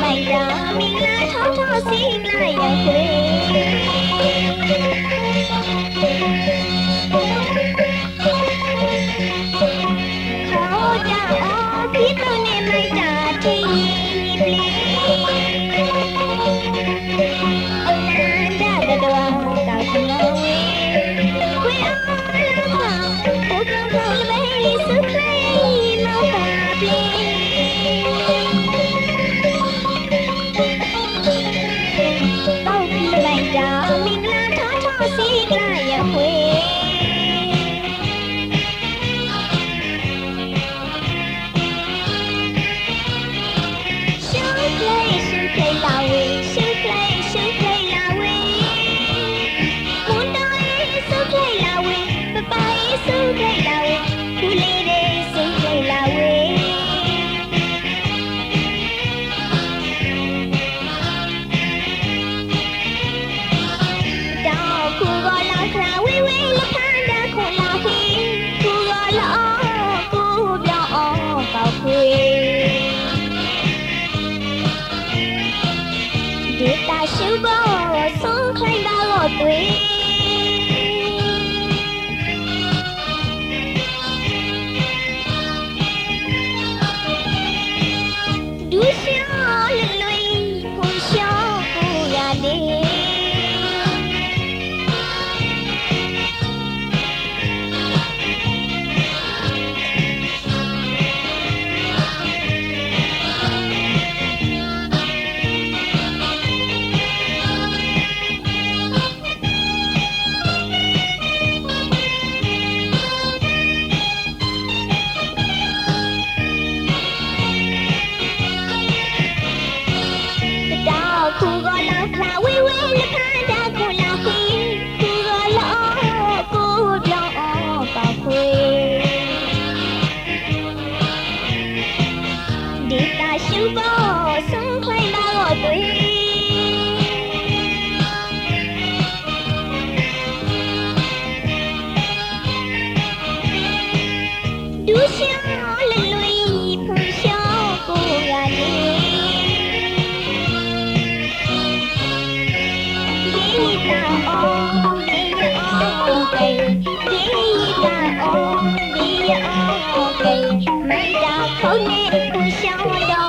လိုက်တာမင်္ဂလာထောက်ထောက်စီးလိုက်ရခွေခေါ်ကြအောင်ပြီးတော့နေလိုက်တာတည်ပလီအနန္တတတော်တောက်ချင်လို့ခွေအားလုံးမှာဘုကောင်ကောင်းလေးစုခိုင်းမောက်ပါပလီစီကလာရခွေရှုပ်ကလေးလာဝေရှုပ်ကလေးလာဝေမွန်တော်ရေးရှုပ်ကလေးလာဝေပပရေးရှုပ်ကလေးလာဝေခူလေးလေးရှုပ်ကလေးလာဝေရှုပ်ဖို့ဆုံးခိုင်းတာတော့တွေ့ဒူရှာလွယ်ဖွန်ရှောင်းကိုရတယ်ရှုပ်ဖို့ဆုံးခိုင်းတာတော့တွေ့ဒူရှာလွယ်ဖွန်ရှောင်းကိုရတယ်ဒီတာအောင်ဒီအောင်ကေဒီတာအောင်ဒီအောင်ကေမိုက်တာခေါင်းနဲ့ဖွန်ရှောင်းတော့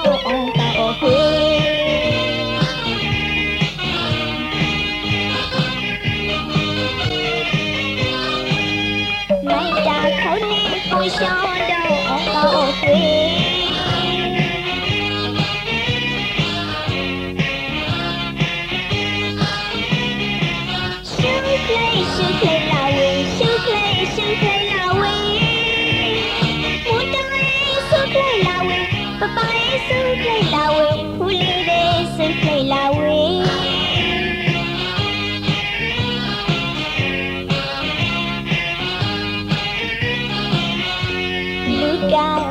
不想到高飞，收开拉喂，收开拉喂，我当然收开拉喂，爸爸也收开拉喂，狐狸的收开拉喂。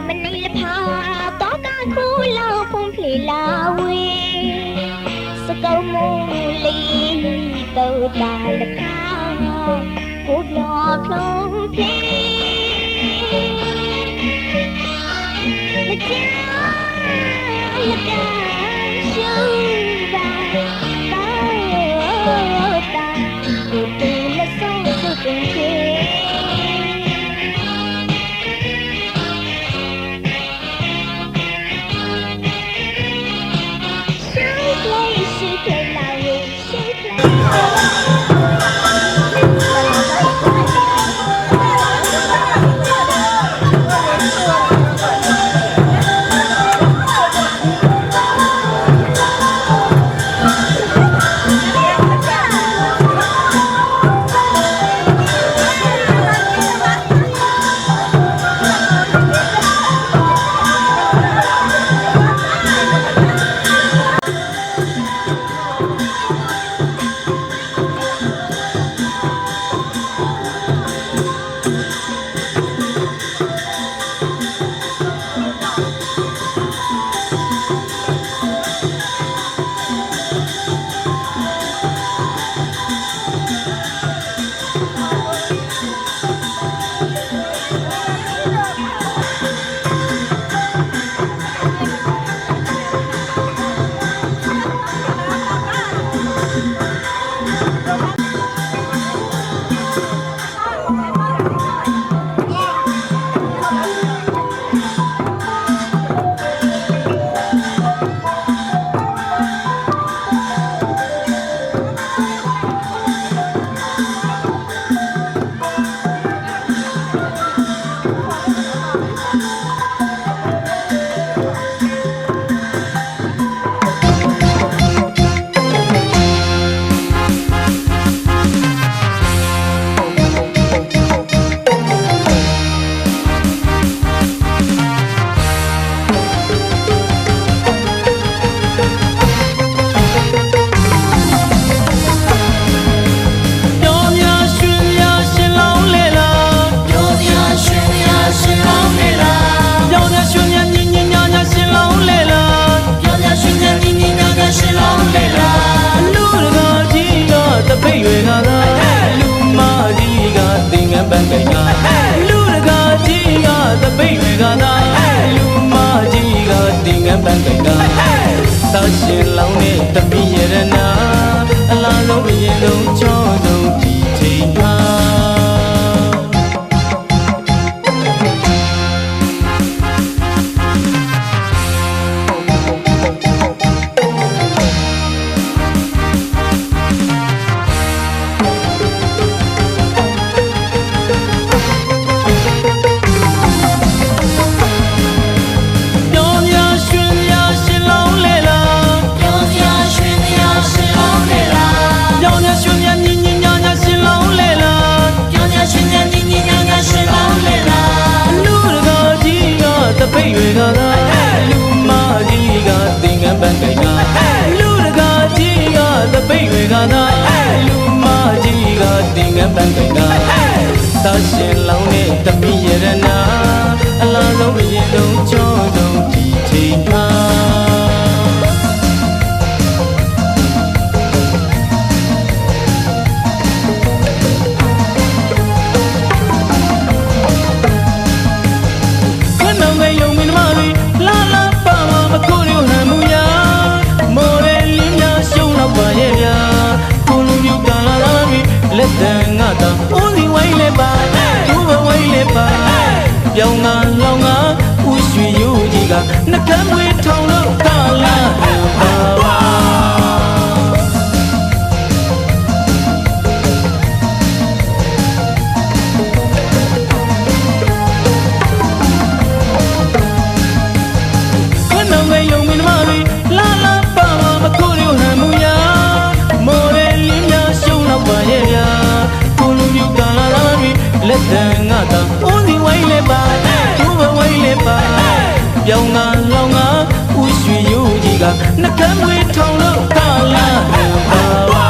မနေလဖာတော့ကခုလောက်ဖုန်ဖေလာဝေစကုံမူလေးတော့တာလခါကိုလောဖလုံးဖေမချာလကရှုပါတော့တာကိုတူလဆုံးစုပင်ဖေ တာရှင်လောင်းနဲ့တမီရရနာအလားဆုံးအရင်ဆုံးချောဆုံးဒီချိန်မှာပိတ်တွေကသာလူမကြီးကသင်္ကန်းပန်းကိုင်ကလူတကာကြီးကသပိတ်တွေကသာလူမကြီးကသင်္ကန်းပန်းကိုင်ကသာရှင်လောင်းနဲ့တမီရရနာအလားဆုံးအရင်ဆုံးချောဆုံးဒီချိန်မှာလက်တန်ငါတာဦးစီဝိုင်းလဲပါသူ့ဘဝိုင်းလဲပါပြောင်းငါလောင်းငါဦးရွှေရိုးကြီးကနှကမ်းတွေထောင်လို့ကလာပါပါခဏငယ်ယုံမင်းမတွေလာလာပါပါမခိုးရဟန်မူယာမော်ရလင်းများရှုံးတော့ပါရဲ့ဗျာကိုလူမျိုးကလာလာပြီလက်တန်ငါတာဦးစီဝိုင်းလဲပါသူ့ဘဝိုင်းလဲပါပြောင်းငါလောင်းငါဦးရွှေရိုးကြီးကနှကမ်းတွေထောင်လို့ကလာပါပါ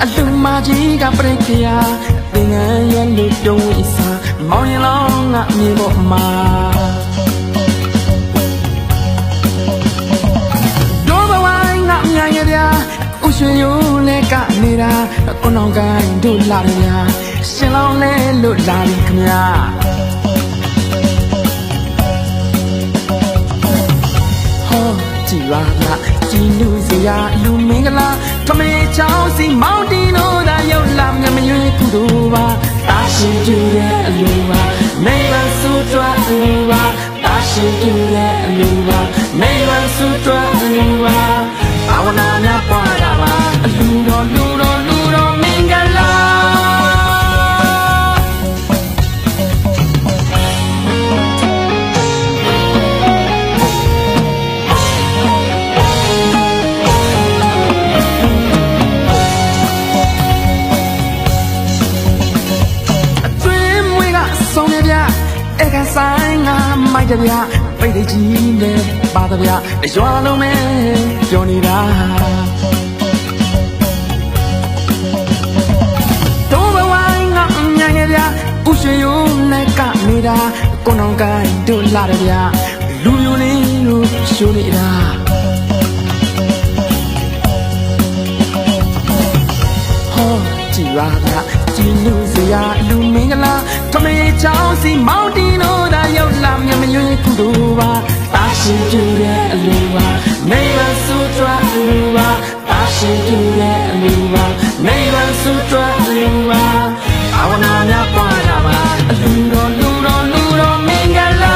အလူမကြီးကပြိခရာသင်ငန်းရလူတုံးဝိစာမောင်ရင်လောင်းငါမြေပေါ်မှာဒိုးဘဝိုင်းငါမြိုင်ရဗျာဥရွှေရိုးလဲနေတာကိုနောင်ကိုင်းတို့လာရဗျာရှင်လောင်းလဲလို့လာပြီခမညာဟောကြည်ပါလားကြည်လူစရာလူမင်္ဂလာထမေချောင်းစီမောင်တီနိုးသာရောက်လာမြမရွေးကုသိုလ်ပါတာရှင်ကျူတဲ့အလူပါနေဝဆုတွားအလူပါတာရှင်ကျူတဲ့အလူပါနေဝဆုတွားအလူပါဘာဝနာများပွားတာပါအလူတော်လူတော်လူတော်မင်္ဂလာဆိုင်ငါမိုက်တဗျာပိတ်တကြီးနဲ့ပါတဗျာရွာလုံးနဲ့ပြောနေတာတို့ဘဝိုင်းငါအမြိုင်နဲ့ဗျာဥရွှေရိုးနဲ့နေတာကိုနောင်ကိုင်းတို့လာတယ်ဗျာလူမျိုးလေးတို့ရှိုးနေတာဟောကြည်ပါဗျာကြည်လူစရာလူမင်္ဂလာထမေချောင်းစီမောင်တီနိုးသာရောက်လာမြမရွေးကုသိုလ်ပါတာရှင်ကျူတဲ့အလူပါနေဝဆုတွားအလူပါတာရှင်ကျူတဲ့အလူပါနေဝဆုတွားအလူပါဘာဝနာများပွားတာပါအလူတော်လူတော်လူတော်မင်္ဂလာ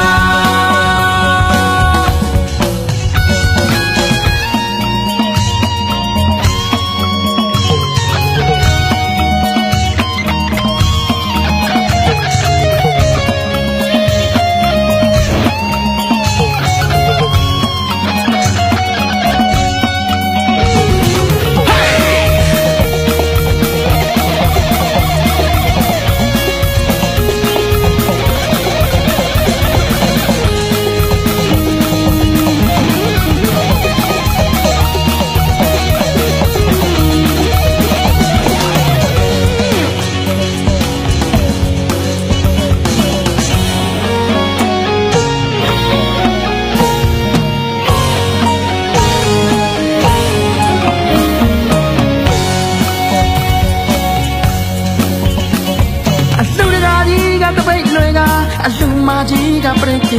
အလူမကြီးကပြည့်ကြ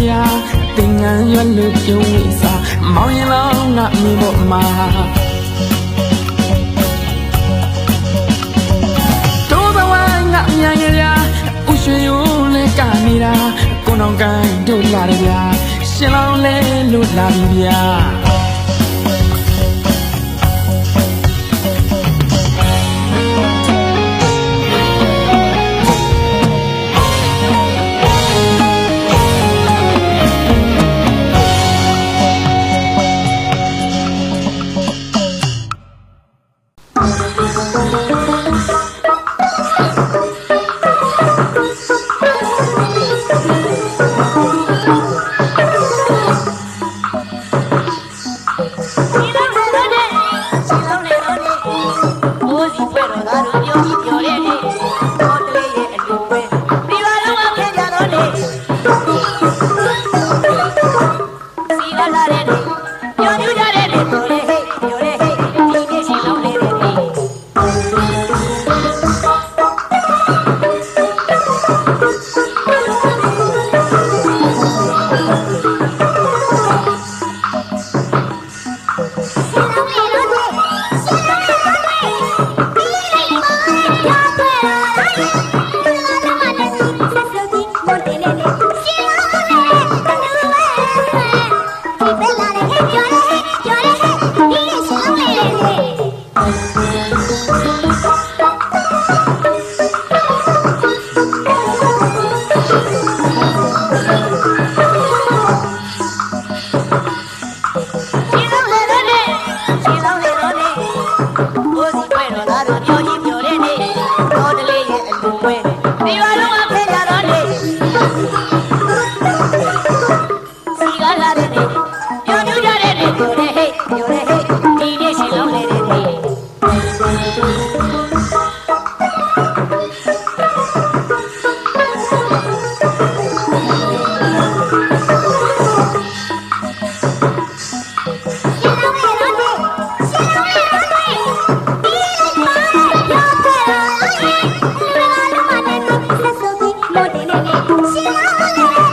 တင်ငန်းရွက်လို့ပြုံးဝေးစားမောင်ရင်လောင်းငါမိဖို့မှာတိုးဘဝငါမြန်ရရာဥရွှေရိုးလဲကနေတာကိုနောင်ကိုင်းတို့လာတယ်ဗျာရှင်လောင်းလဲလို့လာပြီဗျာShe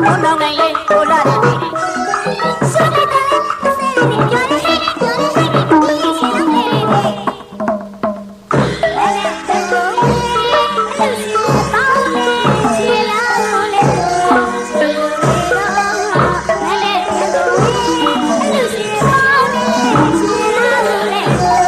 我老爱耶，我老爱耶。说来的嘞，谁的表嘞？表嘞嘿，我也是老嘿嘿。来来来来，就是宝嘞，是老嘞，是老嘞。来来来来，就是宝嘞，是老嘞，是老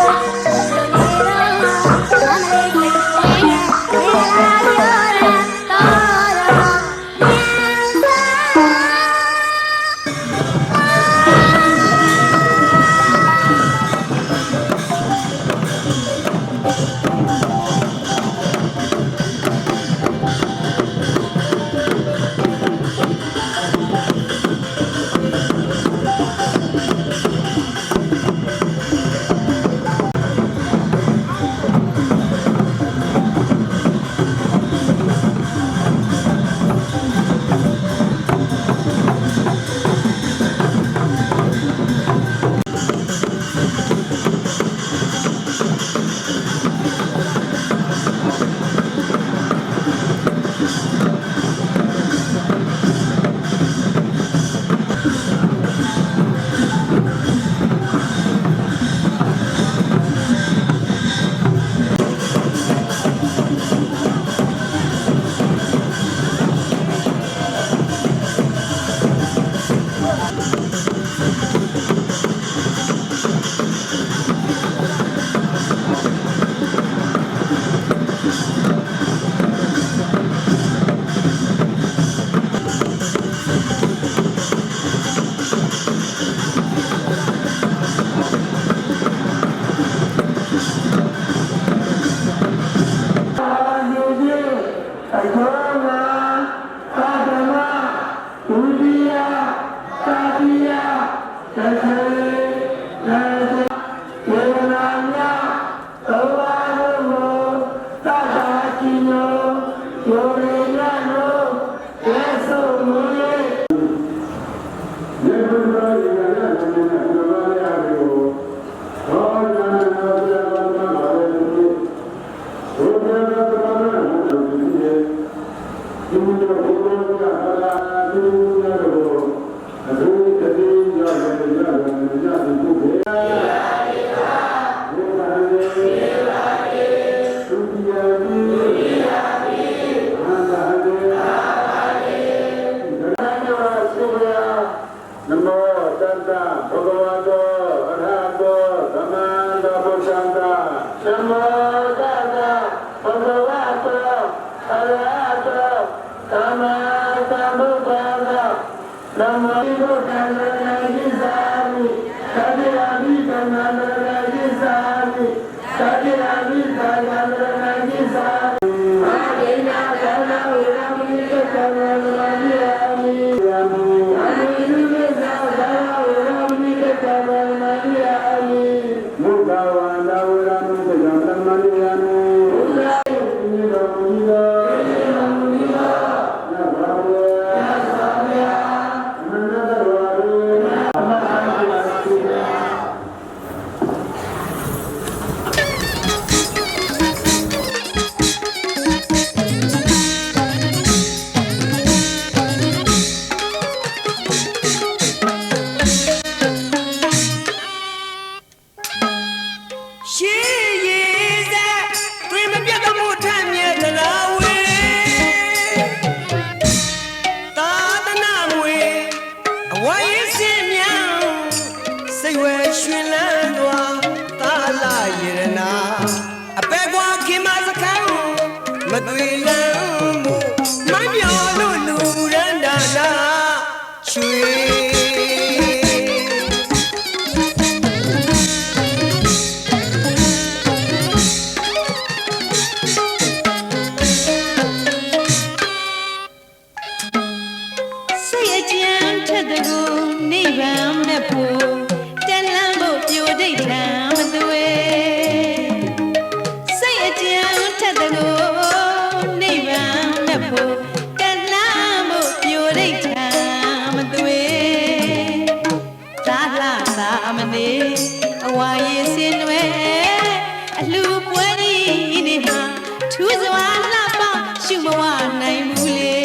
ထူးစွာလှပရှုမဝနိုင်ဘူးလေ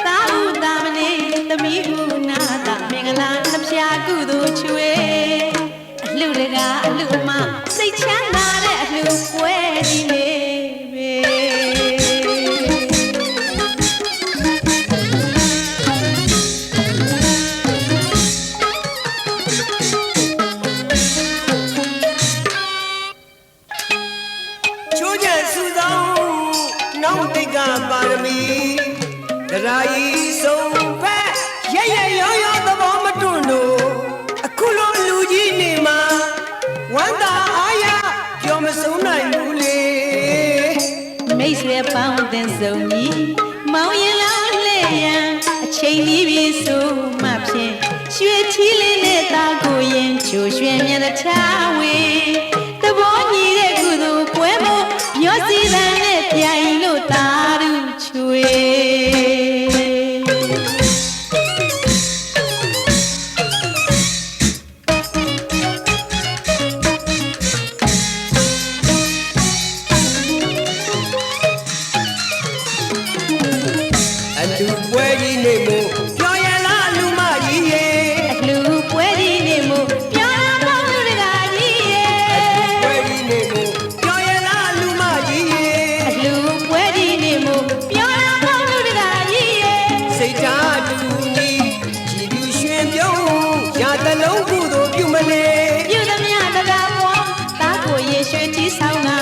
သာဥသာ သမီးဟုနာတာမင်္ဂလာနှဖျားကုသိုလ်ချွေအလှတကအလှမစိတ်ချမ်းသာတဲ့အလှပွဲဒီနေ့ပဲချိုးချံစုဆောင်နောက်တိတ်ကပါရမီဒရာဤဆုံးဖက်ရရရောရောသဘောမတွန့်လို့အခုလိုလူကြီးနေမှာဝမ်းသာအားရပြောမဆုံးနိုင်ဘူးလေ မိတ်ဆွေပေါင်းတင်စုံကြီးမောင်ရင်လောင်းလေရန်အချိန်ကြီးပြီဆိုမှဖြင့်ရွှေထီးလေးနဲ့သားကိုရင်ချိုရွှင်မြတ်ချဝေတဘောညီတဲ့ကုသိုလ်ပွဲမို့ရောစီတန်နဲ့ပြိုင်လို့တာရုချွေအလူပွဲကြီးနေမို့ပြောရလားလူမကြီးရဲ့ အလှပွဲဒီနေ့မို့ပြောင်းပေါင်းလူတကာကြီးရဲ့ ပွဲကြီးနေမို့ပြောရလားလူမကြီးရဲ့ အလှပွဲဒီနေ့မို့ပြောင်းပေါင်းလူတကာကြီးရဲ့ စိတ်ဓာတ်တူညီကြည်လူရွှင်ပြုံးရတလုံးကုသိုလ်ပြုမလဲ ပြုသမျှတကားပေါ်သားကိုရေရွှေတီးဆောင်တာ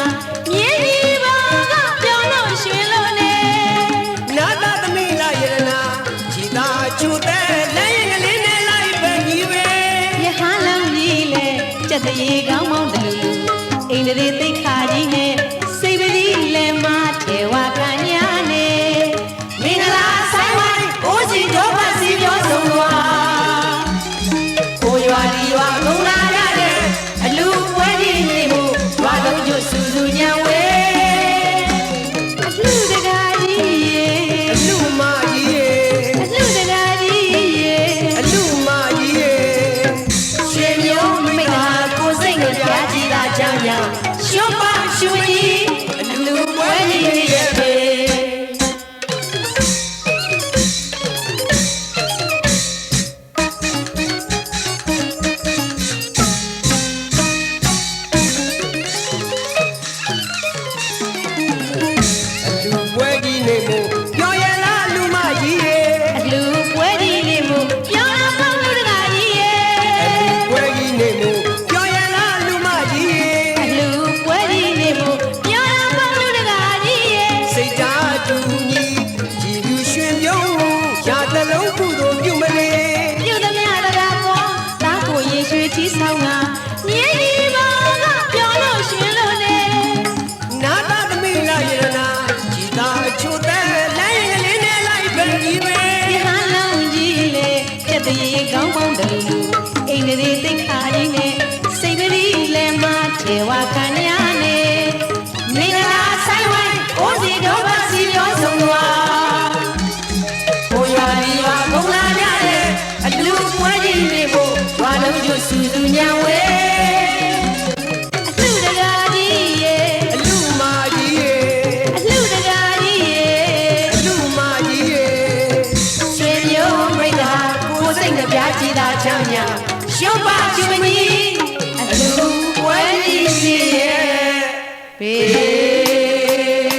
မြင်းကြီးပါကပြောင်းလို့ရွှင်လို့နေ နာသာသမီးလာရနာကြည်သာချူတဲ့လက်ရင်ကလေးနဲ့လိုက်ပဲကြီးပဲ ရဟန်းလောင်းကြီးလေကြက်တရေကောင်းမောင်းတလူလူအိန္ဒြေသိခါကြီးနဲ့စိတ်ပတိလဲမထေဝကညာနေမင်္ဂလာဆိုင်ဝိုင်းအိုးစီတော့ပါစီပြောဆုံးသွားကိုရွာဒီရွာငုံလာရတဲ့အလူပွဲဒီနေမှုရွာလုံးကျွစူစူညံဝဲအလှတကားကြီးရေ အလူမကြီးရဲ့ အလှတကားကြီးရေ အလူမကြီးရဲ့ ရွှေမျိုးမိတ်ဟာကိုစိတ်နဲ့ပြားကြည့်တာကြောင့်ရောရှုံးပါရွှေကြီးအလူပွဲကြီးရဲ့ပဲ အလူပွဲကြီးနေမို့ပြောရလားလူမကြီးရဲ့ အလူပွဲကြီးနေမှုပြောင်းလာပေါင်းလူတကာကြီးရဲ့ ပွဲကြီးနေမို့ပြောရလားလူမကြီးရဲ့ အလူပွဲကြီးနေမှုပြောင်းလာပေါင်းလူတကာကြီးရဲ့ စိတ်ဓာတ်တူညီကြည်လူရွှင်ပြုံးရတလုံးကုသိုလ်ပြုမလဲ ပြုသမျှတကားပေါ်သားကိုရေရွှေချီးဆောင်တာမြင်းကြီးပါကပြောင်းလို့ရွှင်လို့နေ နာသာသမီးလာရနာကြည်သာချူတဲ့လက်ရင်ကလေးနဲ့လိုက်ပဲကြီးပဲ ရဟန်းလောင်းကြီးလေကြက်တရေကောင်းပေါင်းတလူလူအိန္ဒြေသိခါကြီးနဲ့စိတ်ပတိလဲမထေဝကညာနေမင်္ဂလာဆိုင်ဝိုင်းအိုးစီတော့ပါစီပြောဆုံးသွားကိုရွာဒီရွာဘုံလာကြတဲ့အလူပွဲကြီးနေဖို့ရွာလုံးကျွစူစူညံဝဲအလှတကားကြီးရေ အလူမကြီးရဲ့ အလှတကားကြီးရေ အလူမကြီးရဲ့ ရွှေမျိုးမိတ်တာကိုစိတ်နဲ့ပြားကြည့်တာကြောင့်ညာရှုံးပါချွေကြီးအလူပွဲကြီးစီရဲ့ဘေး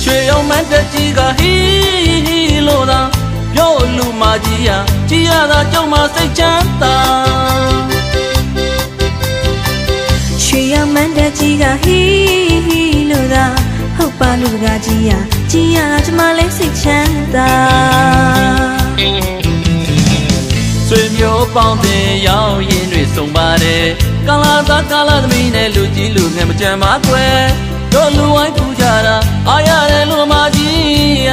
ရွှေရောင်မန်းတက်ကြီးကဟီဟီလို့သာပြောလူမကြီးရကြီးရတာကြောင့်မစိတ်ချမ်းသာ ရွှေရောင်မန်းတက်ကြီးကဟီဟီလို့သာဟုတ်ပါလူကကြီးရကြီးရကျမလေးစိတ်ချမ်းသာ ဆွေမျိုးပေါင်းတင်ရောက်ရင်တွေစုံပါတယ်ကာလာသားကာလာသမီးနဲ့လူကြီးလူငယ်မကြမ်းပါကွယ်တို့လူဝိုင်းပူကြတာအားရတယ်လူမကြီးရ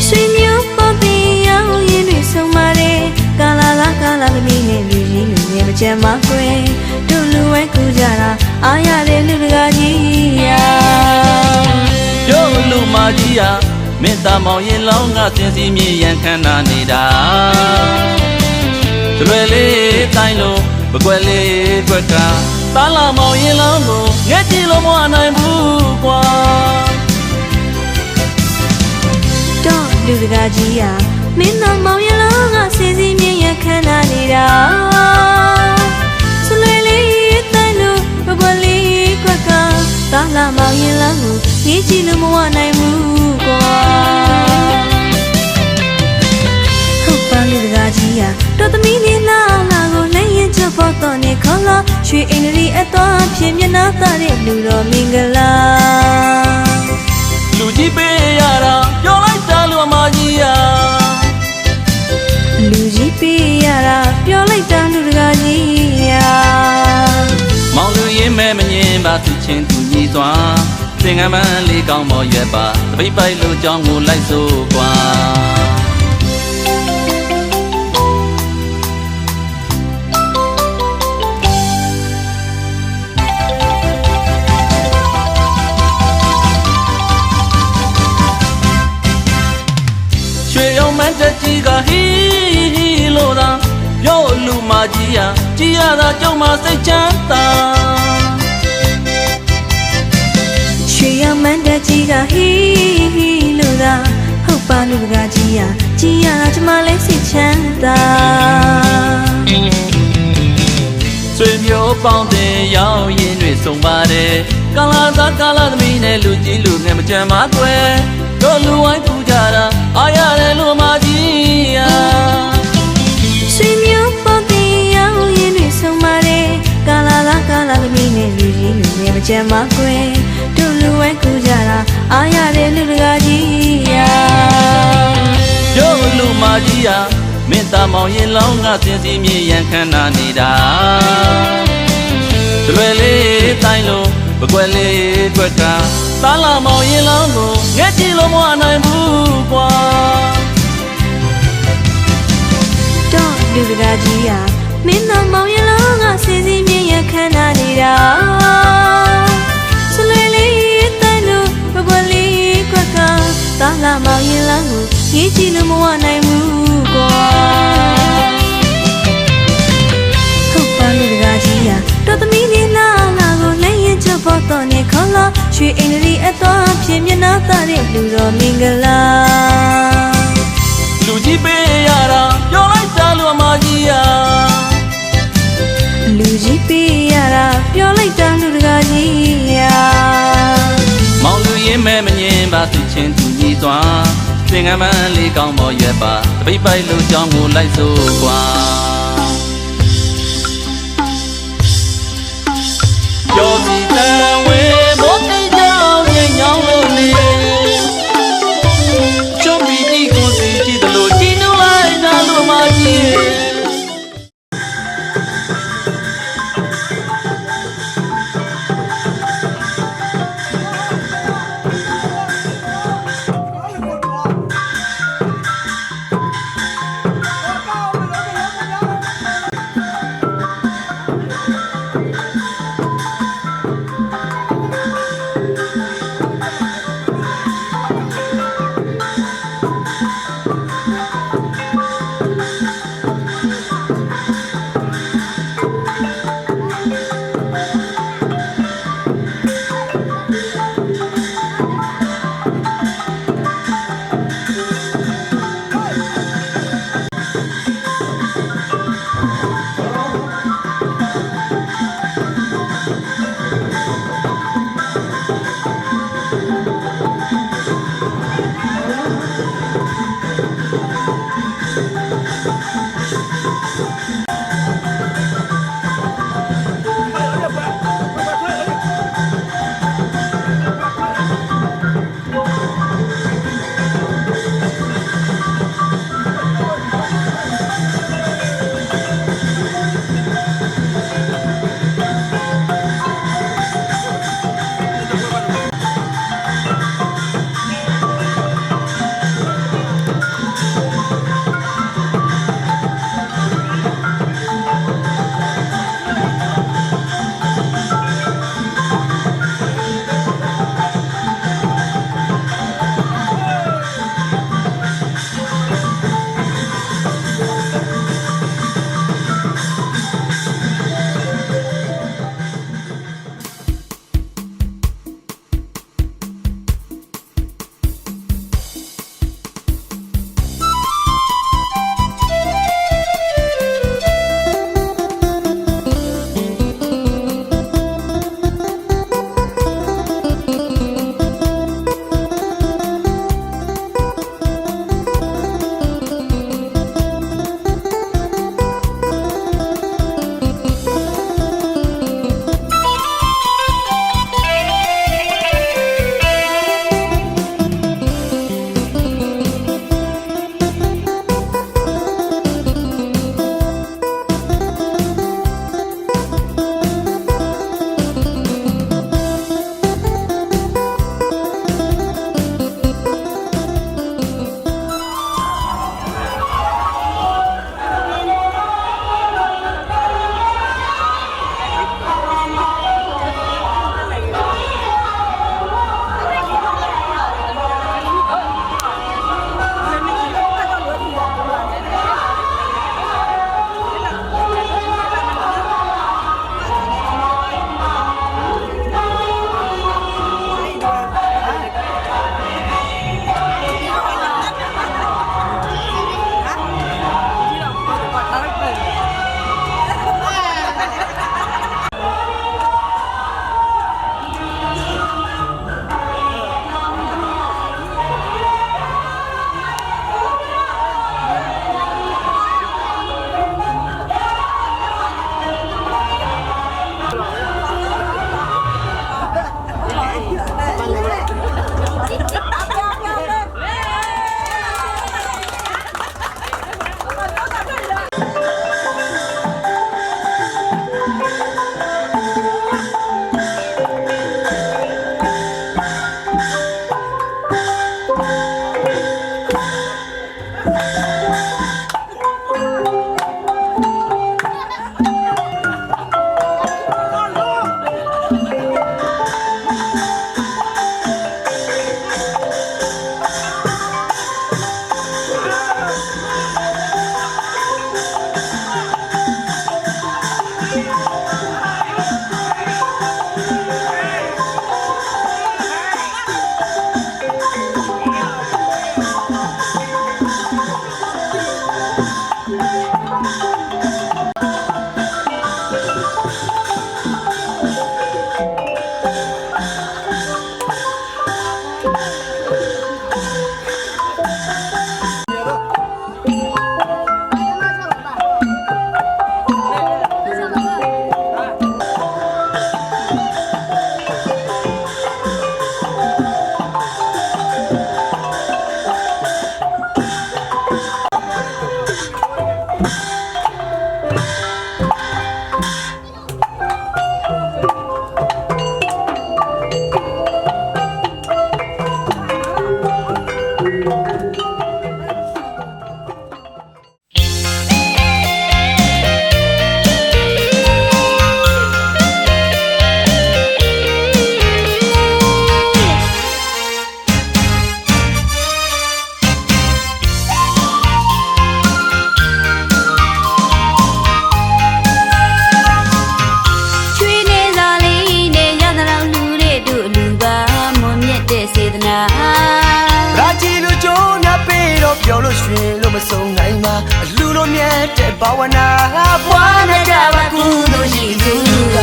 ရွှေမျိုးပေါ်တင်ရောက်ရင်တွေဆုံးပါတယ်ကာလာလားကာလာသမီးနဲ့လူကြီးလူငယ်မကြမ်းပါကွယ်တို့လူဝဲကူကြတာအားရတဲ့လူတကာကြီးရ တို့လူမကြီးရ မေတ္တာမောင်ရင်လောင်းငါစင်စီမြေရန်ခန္ဓာနေတာလွယ်လေးတိုင်းလို့မကွယ်လေးကွက်ကတာလာမောင်ရင်လောင်းကိုငဲ့ကြည့်လို့မဝနိုင်ဘူးကွာတော့လူတကာကြီးอ่ะမင်းတော်မောင်ရလောကစင်စီမြင်ရခန္ဓာနေတာဆွေလေးတိုင်းလို့မကွယ်လေးကွက်ကတာလာမောင်ရင်လောကိုရေးကြည့်လို့မဝနိုင်ဘူးကွာဟုတ်ပါလူတကာကြီးอ่ะတော်သမီးလေးလာကိုလည်းရင်ချဖို့တော့နေခေါ်လာရွှေအင်္ဂလိပ်အတော်ဖြစ်မျက်နှာသားတဲ့လူတော်မင်္ဂလာလူကြီးပေးရတာပြောလိုက်တာလူအမကြီးရာလူကြီးပေးရတာပြောလိုက်တာလူတကာကြီးရာမောင်လူရင်မဲမငင်းပါသူချင်းသူညီစွာသင်္ကန်းမန်းလေးကောင်းပေါ်ရွက်ပါတပိတ်ပိုက်လို့ကြောင်းကိုလိုက်စို့ကွာရွှေရုံမန်းတက်ကြီးကဟီဟီလို့သာပြောလူမကြီးရာကြည်ရတာကြုံမစိတ်ချမ်းသာရွှေရုံမန်းတက်ကြီးကဟီဟီလို့သာဟုတ်ပါလူတကာကြီးရာကြည်ရတာကျမလည်းစိတ်ချမ်းသာဆွေမျိုးပေါင်းတင်ရောက်ရင်တွေစုံပါတယ်ကာလာသားကာလာသမီးနဲ့လူကြီးလူငယ်မကြမ်းပါကွယ်တို့လူဝိုင်းပူကြတာအားရတယ်လို့မကြီးရာဆွေမျိုးပေါင်းတင်ရောက်ရင်တွေစုံပါတယ်ကာလာသားကာလာသမီးနဲ့လူကြီးလူငယ်မကြမ်းပါကွယ်တို့လူဝိုင်းပူကြတာအားရတယ်လူတကာကြီးရာတို့လူမကြီးရာမေတ္တာမောင်ရင်လောင်းငါစင်စီမြေရန်ခန္ဓာနေတာလွယ်လေးတိုင်းလို့မကွယ်လေးကွက်ကတာလာမောင်ရင်လောင်းကိုငဲ့ကြည့်လို့မဝနိုင်ဘူးကွာတော့လူတကာကြီးရာမင်းတော်မောင်ရင်လောကစင်စီမြင်ရခန္ဓာနေတာဆွေလေးတိုင်းလို့မကွယ်လေးကွက်ကတာလာမောင်ရင်လောကိုရေးကြည့်လို့မဝနိုင်ဘူးကွာဟုတ်ပါလူတကာကြီးရာတော်သမီးလေးလာကိုလည်းရင်ချဖို့တော့နေခေါ်လာရွှေအင်္ဂလိပ်အတော်ဖြစ်မျက်နှာသားတဲ့လူတော်မင်္ဂလာလူကြီးပေးရတာပြောလိုက်တာလူအမကြီးရာလူကြီးပေးရတာပြောလိုက်တာလူတကာကြီးရာမောင်လူရင်မဲမငင်းပါသူချင်းသူညီစွာသင်္ကန်းမန်းလေးကောင်းပေါ်ရွက်ပါတပိတ်ပိုက်လို့ကြောင်းကိုလိုက်စို့ကွာပြောစီတန်ဝဲမိုးတိကြောင်ရင်ညောင်းလို့နေချုံပီတီကိုစီကြည့်တယ်လို့ကြည့်နူလိုက်တာလို့မကြည့် ဘာဝနာပွားနေကြပါကုသိုလ်ရှိသူက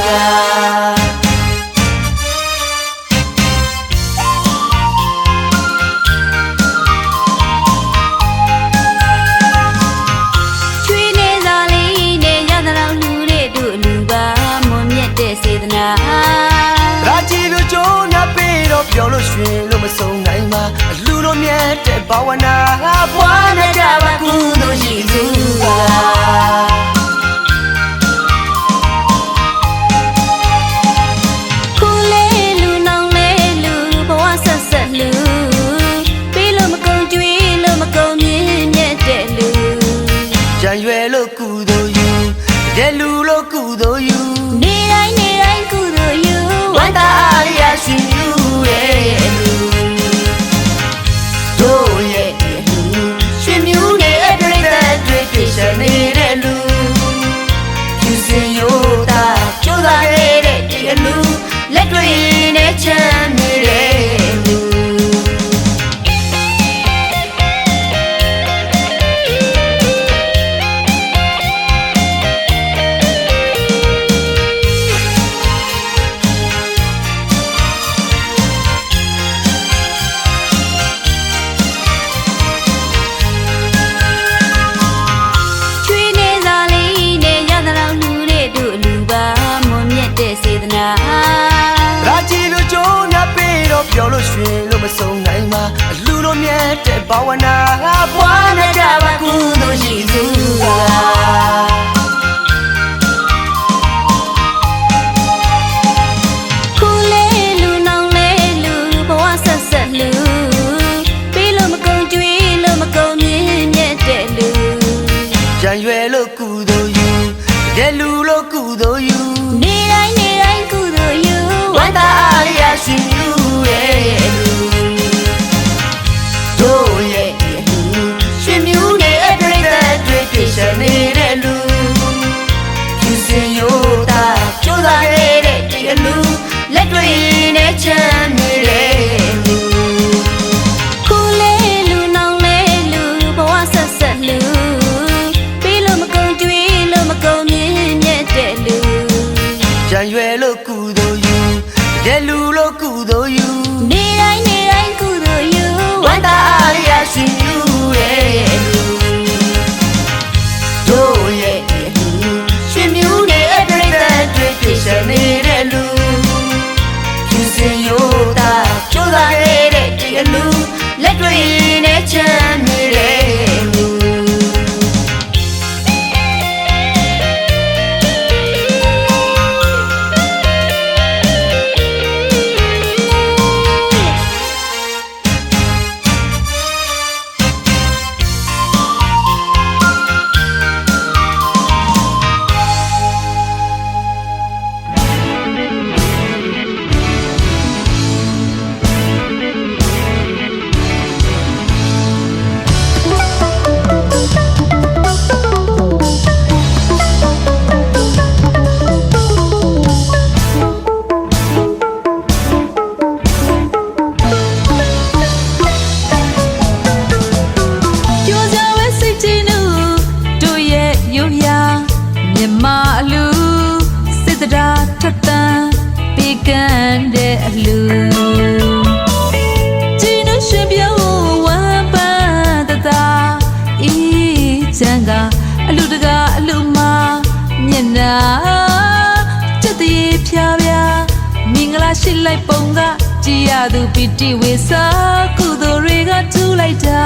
ပြောလို့ရွှင်လို့မဆုံးနိုင်မှာအလူတော်မြတ်တဲ့ဘာဝနာပွားနေကြပါကုသိုလ်ရှိသူကကိုလေးလူနောင်လေးလူဘဝဆက်ဆက်လူပြီးလို့မကုန်ကြွေးလို့မကုန်မြင့်မြတ်တဲ့လူကြံရွယ်လို့ကုသိုလ်ယူတဲ့လူလို့ကုသိုလ်ယူနေတိုင်းကုသိုလ်ယူဝန္တာရရှိယူနေတဲ့လူဖြူစင်ရိုးသားကြိုးစားခဲ့တဲ့ဒီအလူလက်တွေနဲ့ချမ်းနေတဲ့လူပြောလို့ရွှင်လို့မဆုံးနိုင်မှာအလူတော်မြတ်တဲ့ဘာဝနာပွားနေကြပါကုသိုလ်ရှိသူကကိုလေးလူနောင်လေးလူဘဝဆက်ဆက်လူပြီးလို့မကုန်ကြွေးလို့မကုန်မြင့်မြတ်တဲ့လူကြံရွယ်လို့ကုသိုလ်ယူတဲ့လူလို့ကုသိုလ်ယူနေတိုင်းကုသိုလ်ယူဝန္တာရရှိယူနေတဲ့လူဖြူစင်ရိုးသားကြိုးစားခဲ့တဲ့ဒီအလူလက်တွေနဲ့ချမ်းနေတဲ့လူကိုလေးလူနောင်လေးလူဘဝဆက်ဆက်လူပြီးလို့မကုန်ကြွေးလို့မကုန်မြင့်မြတ်တဲ့လူကြံရွယ်လို့ကုသိုလ်ယူတဲ့လူလို့ကုသိုလ်ယူနေတိုင်းကုသိုလ်ယူဝန္တာရရှိယူတဲ့လူနေတဲ့လူဖြူစင်ရိုးသားကြိုးစားခဲ့တဲ့ဒီအလူလက်တွေနဲ့ချမ်းနေတဲ့လူအလူတကအလူမမျက်နာစက်တရေဖြာဖြာမင်္ဂလာရှိလိုက်ပုံကကြည်ရသူပီတိဝေစာကုသိုလ်တွေကထူလိုက်တာ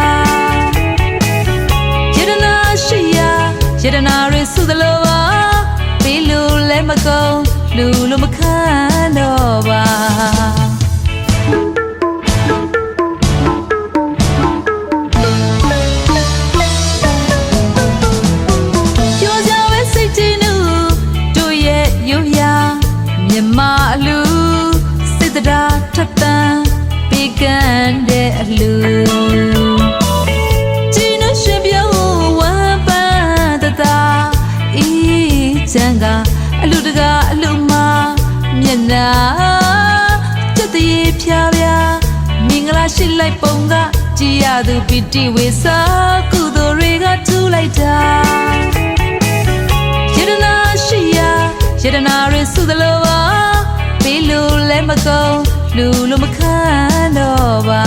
ယတနာရှိရာယတနာတွေစုသလိုပါပြီးလို့လည်းမကုန်လူလိုမခံတော့ပါမြမအလူစိတ်တရားထပ်တန်းပေးကမ်းတဲ့အလူကြည်နှရှင်ပြုံးဝမ်းပန်းတသာဤချမ်းကအလူတကအလူမမျက်နာစက်တရေဖြာဖြာမင်္ဂလာရှိလိုက်ပုံကကြည်ရသူပီတိဝေစာကုသိုလ်တွေကထူလိုက်တာ စေတနာတွေစုသလိုပါပေးလို့လည်းမကုန်လူလိုမခံတော့ပါ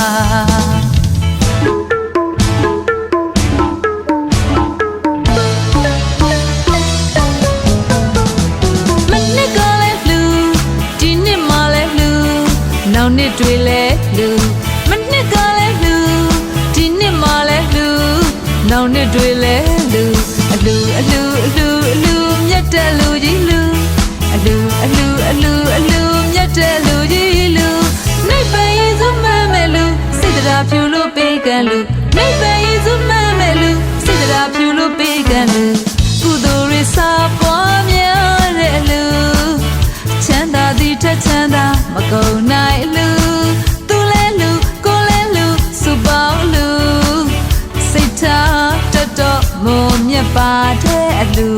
မနေ့ကလည်းလူဒီနေ့မှလည်းလူနောက်နေ့တွေလည်းလူမနေ့ကလည်းလူဒီနေ့မှလည်းလူနောက်နေ့တွေလည်းလူအလူအလူအလူအလူမြတ်တဲ့လူကြီးလူအလူအလူအလူအလူမြတ်တဲ့လူကြီးလူနိုင်ပရင်စုမမဲ့လူစိတ်တရားဖြူလို့ပေးကံလူနိုင်ပရင်စုမမဲ့လူစိတ်တရားဖြူလို့ပေးကံလူကုသိုလ်တွေစာပွားများတဲ့လူချမ်းသာသည်ထက်ချမ်းသာမကုန်နိုင်လူသူလဲလူကိုလဲလူစုပေါင်းလူစိတ်ထားတတော်မုံမြတ်ပါတဲ့အလူ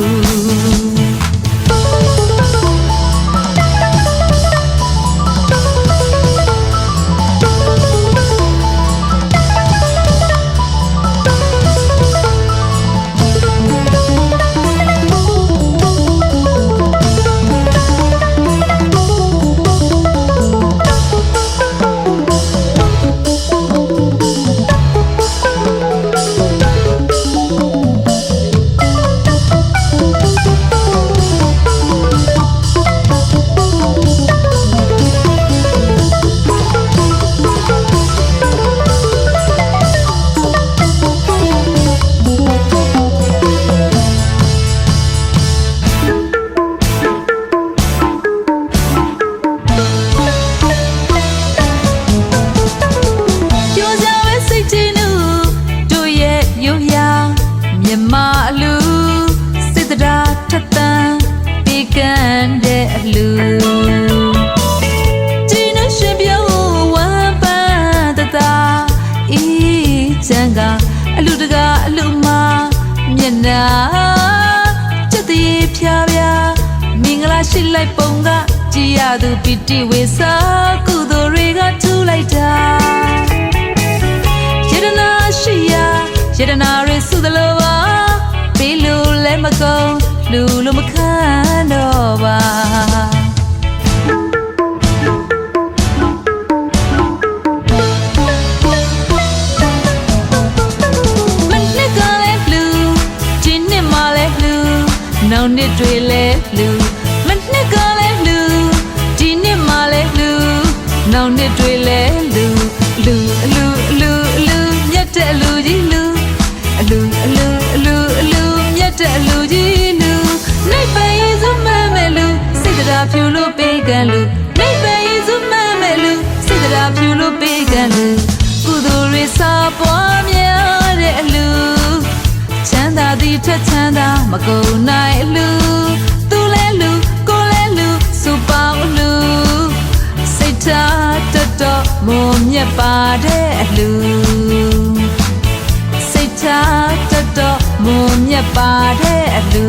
အလူတကအလူမမျက်နာစက်တရေဖြာဖြာမင်္ဂလာရှိလိုက်ပုံကကြည်ရသူပီတိဝေစာကုသိုလ်တွေကထူလိုက်တာယတနာရှိရာယတနာတွေစုသလိုပါပေးလို့လည်းမကုန်လူလိုမခံတော့ပါနောက်နှစ်တွေလဲလူမနှစ်ကလည်းလူဒီနှစ်မှလည်းလူနောက်နှစ်တွေလဲလူလူအလူအလူအလူမြတ်တဲ့လူကြီးလူအလူအလူအလူအလူမြတ်တဲ့လူကြီးလူနိုင်ပရင်စုမမဲ့လူစိတ်တရားဖြူလို့ပေးကံလူနိုင်ပရင်စုမမဲ့လူစိတ်တရားဖြူလို့ပေးကံလူကုသိုလ်တွေစာပွားများတဲ့အလူချမ်းသာသည်ထက်ချမ်းသာမကုန်နိုင်လူသူလဲလူကိုလဲလူစုပေါင်းလူစိတ်ထားတတော်မုံမြတ်ပါတဲ့အလူစိတ်ထားတတော်မုံမြတ်ပါတဲ့အလူ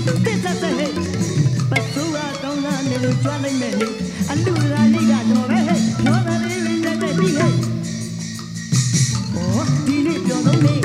တစ်သက်သက်ဟဲ့ပတ်စိုးကကောင်းသားနေလို့ကြွားလိုက်မယ်လေအလူရာလေးကတော့ပဲဟဲ့ပြောတာလေးတွေနဲ့တဲ့ဒီဟဲ့ဟောဒီနေ့ပြောတော့နေ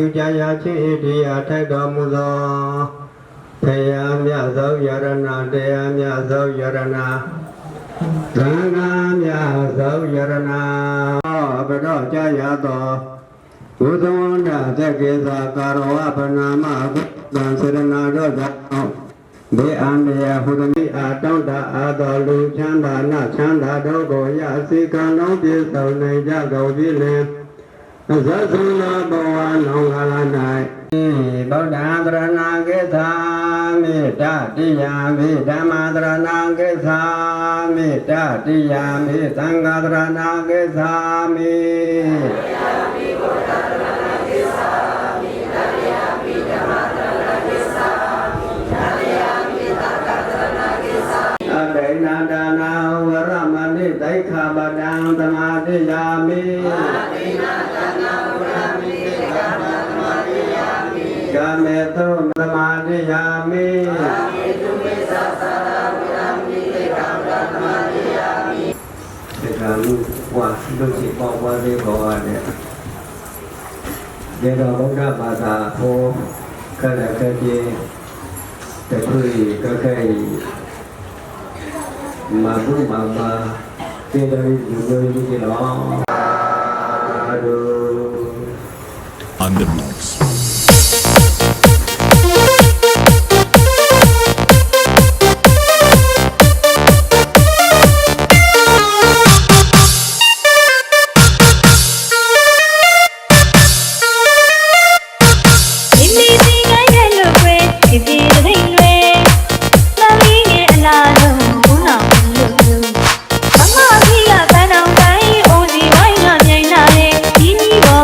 ပြုကြရာချင်းဣတိယထိုက်တော်မူသောတရားမြတ်သောယရဏတရားမြတ်သောယရဏသံဃာမြတ်သောယရဏဘရောကြာရသောဘုဒ္ဓဝန္တသက္ကေသာကာရောဝဗနာမသံစရဏတော်ကြောင့်ဘေအန္တရာဟုသမိအာတောင့်တအာသောလူချမ်းသာနချမ်းသာတို့ကိုရစေကံလုံးပြည့်စုံနိုင်ကြကုန်ပြီလင်သဇ္ဇုနာဘဝနောင်ကာလ၌ဗုဒ္ဓံသရဏဂေသာမေတ္တတိယမေဓမ္မသရဏဂေသာမေတ္တတိယမေသံဃာသရဏဂေသာမေအတေနန္ဒနာဝရမဏိသိက္ခာပဒံသမာတိယာမိကာမေတုသမာတိယာမိကာမေတုမေသသာရဝိရမိသေကံသမာတိယာမိသေကံဝါဒုတိပေါဝါဒေဘောနဲ့ဒေတော်ဘုရားဘာသာဟောခရကတိတခုကခဲမာဘုမာသေတော်ယူလို့ဒီလော On the mix.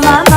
Mama,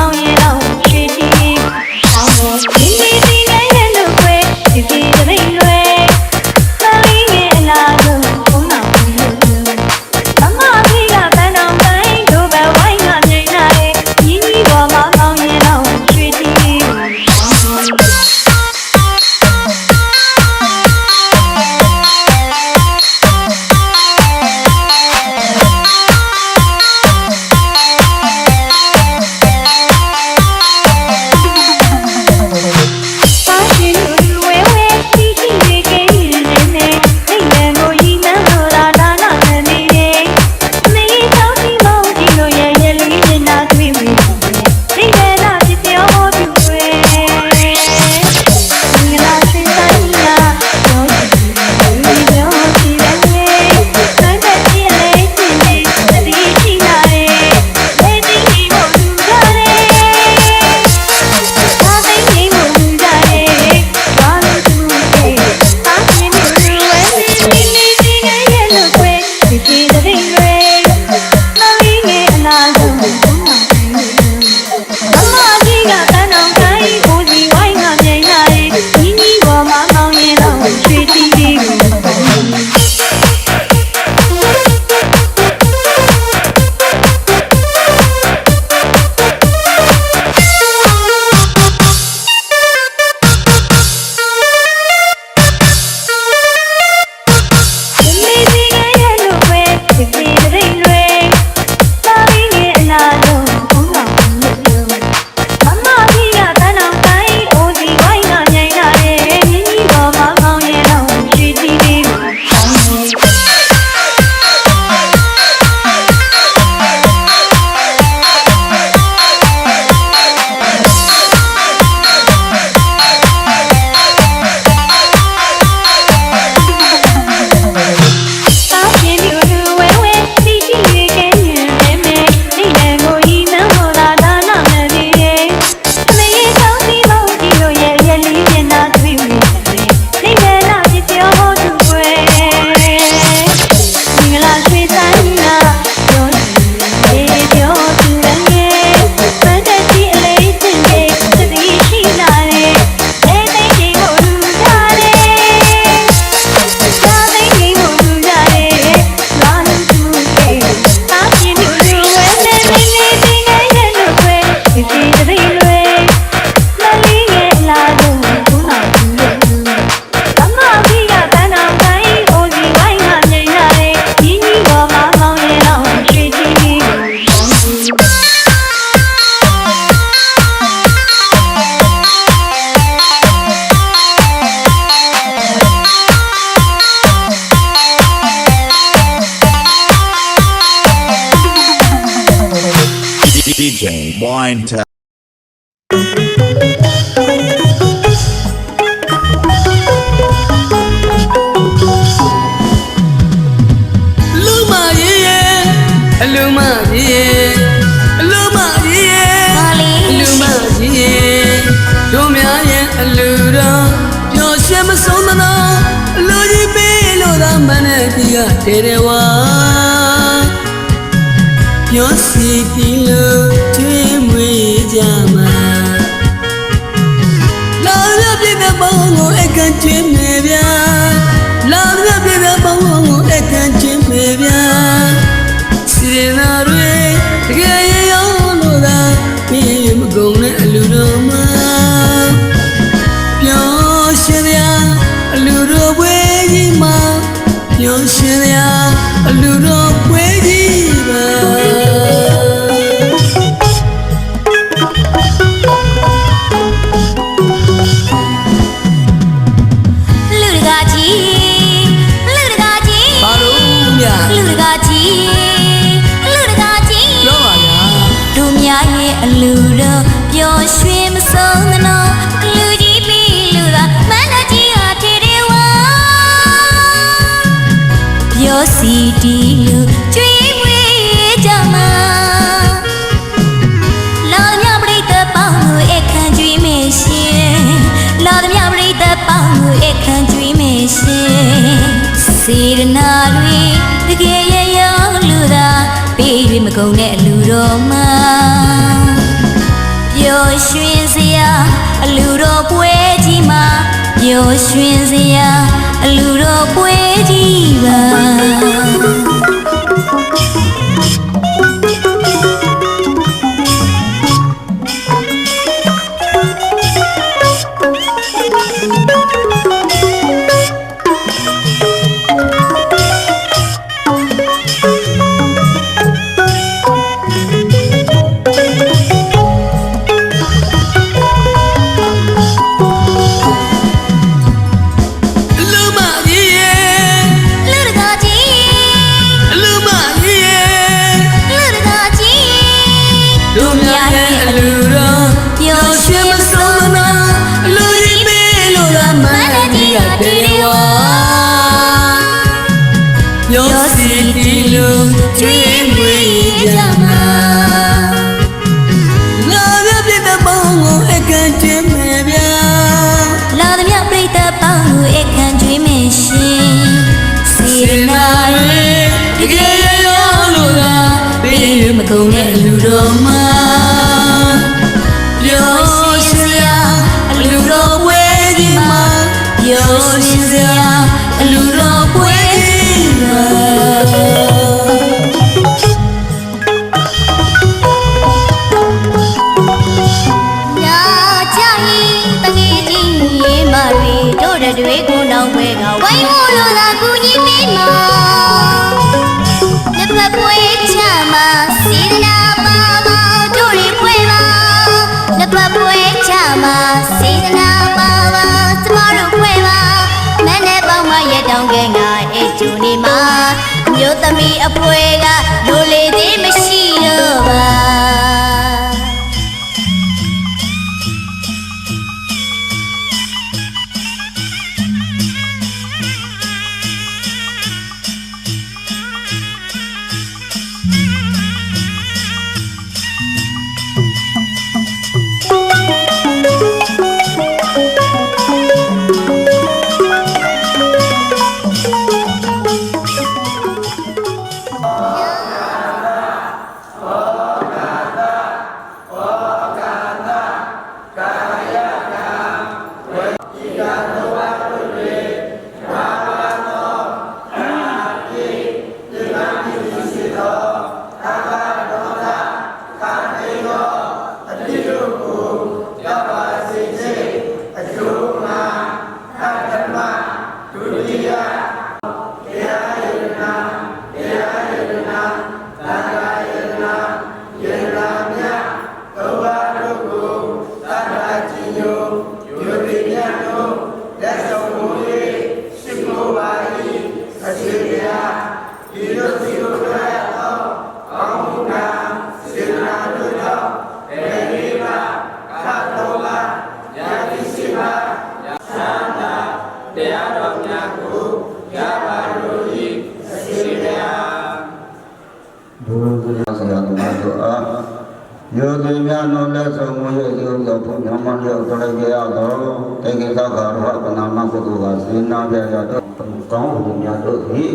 Wine tap. လူမကြီးရဲ့အလူမကြီးရဲ့အလူမကြီးရဲ့အလူမကြီးရဲ့တို့များရဲ့အလူတော်ပျော်ရွှင်မဆုံးသလားအလူကြီးပေးလို့သာမနဲ့ကြီးကတဲတယ်ဝါပျော်စီတီလို့ကျွေးမွေးကြမှာလာရပြတဲ့ပေါင်းကိုအခန့်ကျွေးနေဗျာလာရပြတဲ့ပေါင်းကိုအခန့်ကျွေးနေဗျာစီရင်နာတွေတကယ်ရောလို့သာပြေမကုန်တဲ့အလူတော်မှာပျော်ရွှင်ရာအလူတော်ပွဲကြီးမှာပျော်ရွှင်ရာအလူတော်ပွဲကြီးပါလူတကာကြီးလူတကာကြီး ဘာလို့မြ လူတကာကြီးလူတကာကြီး ပြောပါဗျာ တို့များရဲ့အလူတော်ပျော်ရွှင်မဆုံးသနော်လူကြီးပြီးလူသာမန္တကြီးဟာထေတယ်ဝါပျော်စီတီလူကျွေးမွေးကြမှာလာမြပရိသတ်ပေါင်းကိုအခန့်ကျွေးမေရှင်လာမြပရိသတ်ပေါင်းကိုအခန့်ကျွေးမေရှင်စေရနာတွေတကယ်ရောလူသာပေး၍မကုန်တဲ့အလူတော်မှာပျော်ရွှင်စရာအလူတော်ပွဲကြီးမှာပျော်ရွှင်စရာအလူတော်ပွဲကြီးပါ လူမကြီးရဲ့ လူတကာကြီး လူမကြီးရဲ့ လူတကာကြီး တို့များရဲ့အလူတော်ပျော်ရွှင်မဆုံးမနာအလူကြီးပေးလို့သာမနဲ့ကြီးကတည်းကဝါပျော်စီတီလို့ကျွေးမွေးကြမှာလာရပြတဲ့ပေါင်းကိုအခန့်ကျွေးမယ်ဗျာ လာသမျှပရိသတ်ပေါင်းကိုအခန့်ကျွေးမေရှင်စေရနာတွေ တကယ်ရောလို့သာပေးမကုန်တဲ့လူတော်မှာပျော်ရွှင်ရာအလူတော်ပွဲကြီးမှာပျော်ရွှင်စရာအလူတော်ပွဲကြီးမှာ ညာကြရင်တငယ်ချင်းရေမတွေတို့တွေကိုနောင်ပွဲကဝိုင်းဝန်းလို့သာကူညီပေးမှာလက်ဖက်ပွဲချမှာစေတနာပါပါတို့တွေပွဲပါလက်ဖက်ပွဲချမှာစေတနာပါပါကျမတို့ပွဲပါမနဲ့ပေါင်းမရတောင်းခဲ့ငါအေးကျူနေမှာအမျိုးသမီးအပွဲကလိုလေသေးမရှိတော့ပါ တ ဘုရားဆရာတော်တို့အားယောဂီများတို့လက်ဆောင်မရသေးသောဘုရားမလျောက်တော်ကြရသောတေကိသကာရဝနာမကုသိုလ်ကစေနာပြရသောကောင်းမှုများတို့သည်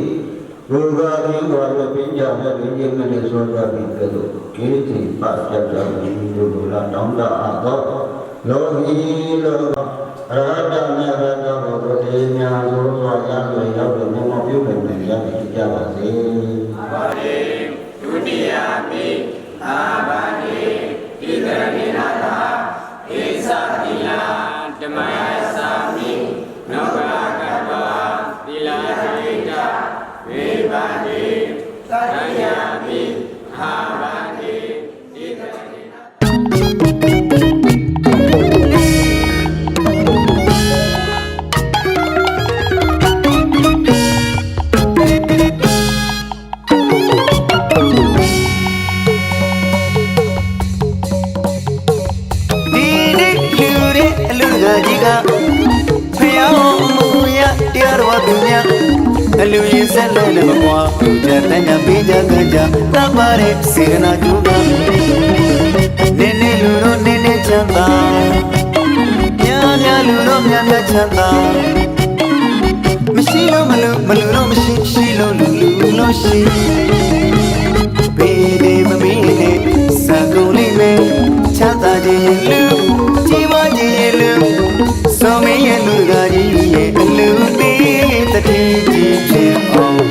ယောဂအင်းဝါရပညာနဲ့ဉာဏ်နဲ့ဆိုကြပြီးကဲ့သို့ကိတိပတ်ပြတ်တော်မူလိုလားတောင်းတအားသောလောကီလောရဟတမေရတောဘုရားများသောစွာရလွယ်ရောက်တဲ့မြတ်ပြုနိုင်တဲ့ရည်ကြပါစေပါလေဒုတိယမိအာဘာတိဣတရဏိနာသာဧသတိယဓမ္မယသာမိနောဂလာကတ္တသီလတိတဝေဘာတိသတ္တယမိအာဘာတိဣတရဏိအလူရင်ဆက်လဲလည်းမကွာသူကြတန်းကြပေးကြကကြတတ်ပါတဲ့စေရနာကျူကနင်းနေလူတို့နင်းနေချမ်းသာများများလူတို့များများချမ်းသာမရှိလို့မလို့တော့မရှိရှိလို့လူလို့ရှိဘေးဒီမမီးနဲ့စကုံလေးနဲ့ချမ်းသာခြင်းလူကြီးပွားခြင်းလူစောမင်းရဲ့လူကကြီးရဲ့အလူသေးတတိကြီးဖြစ်အောင်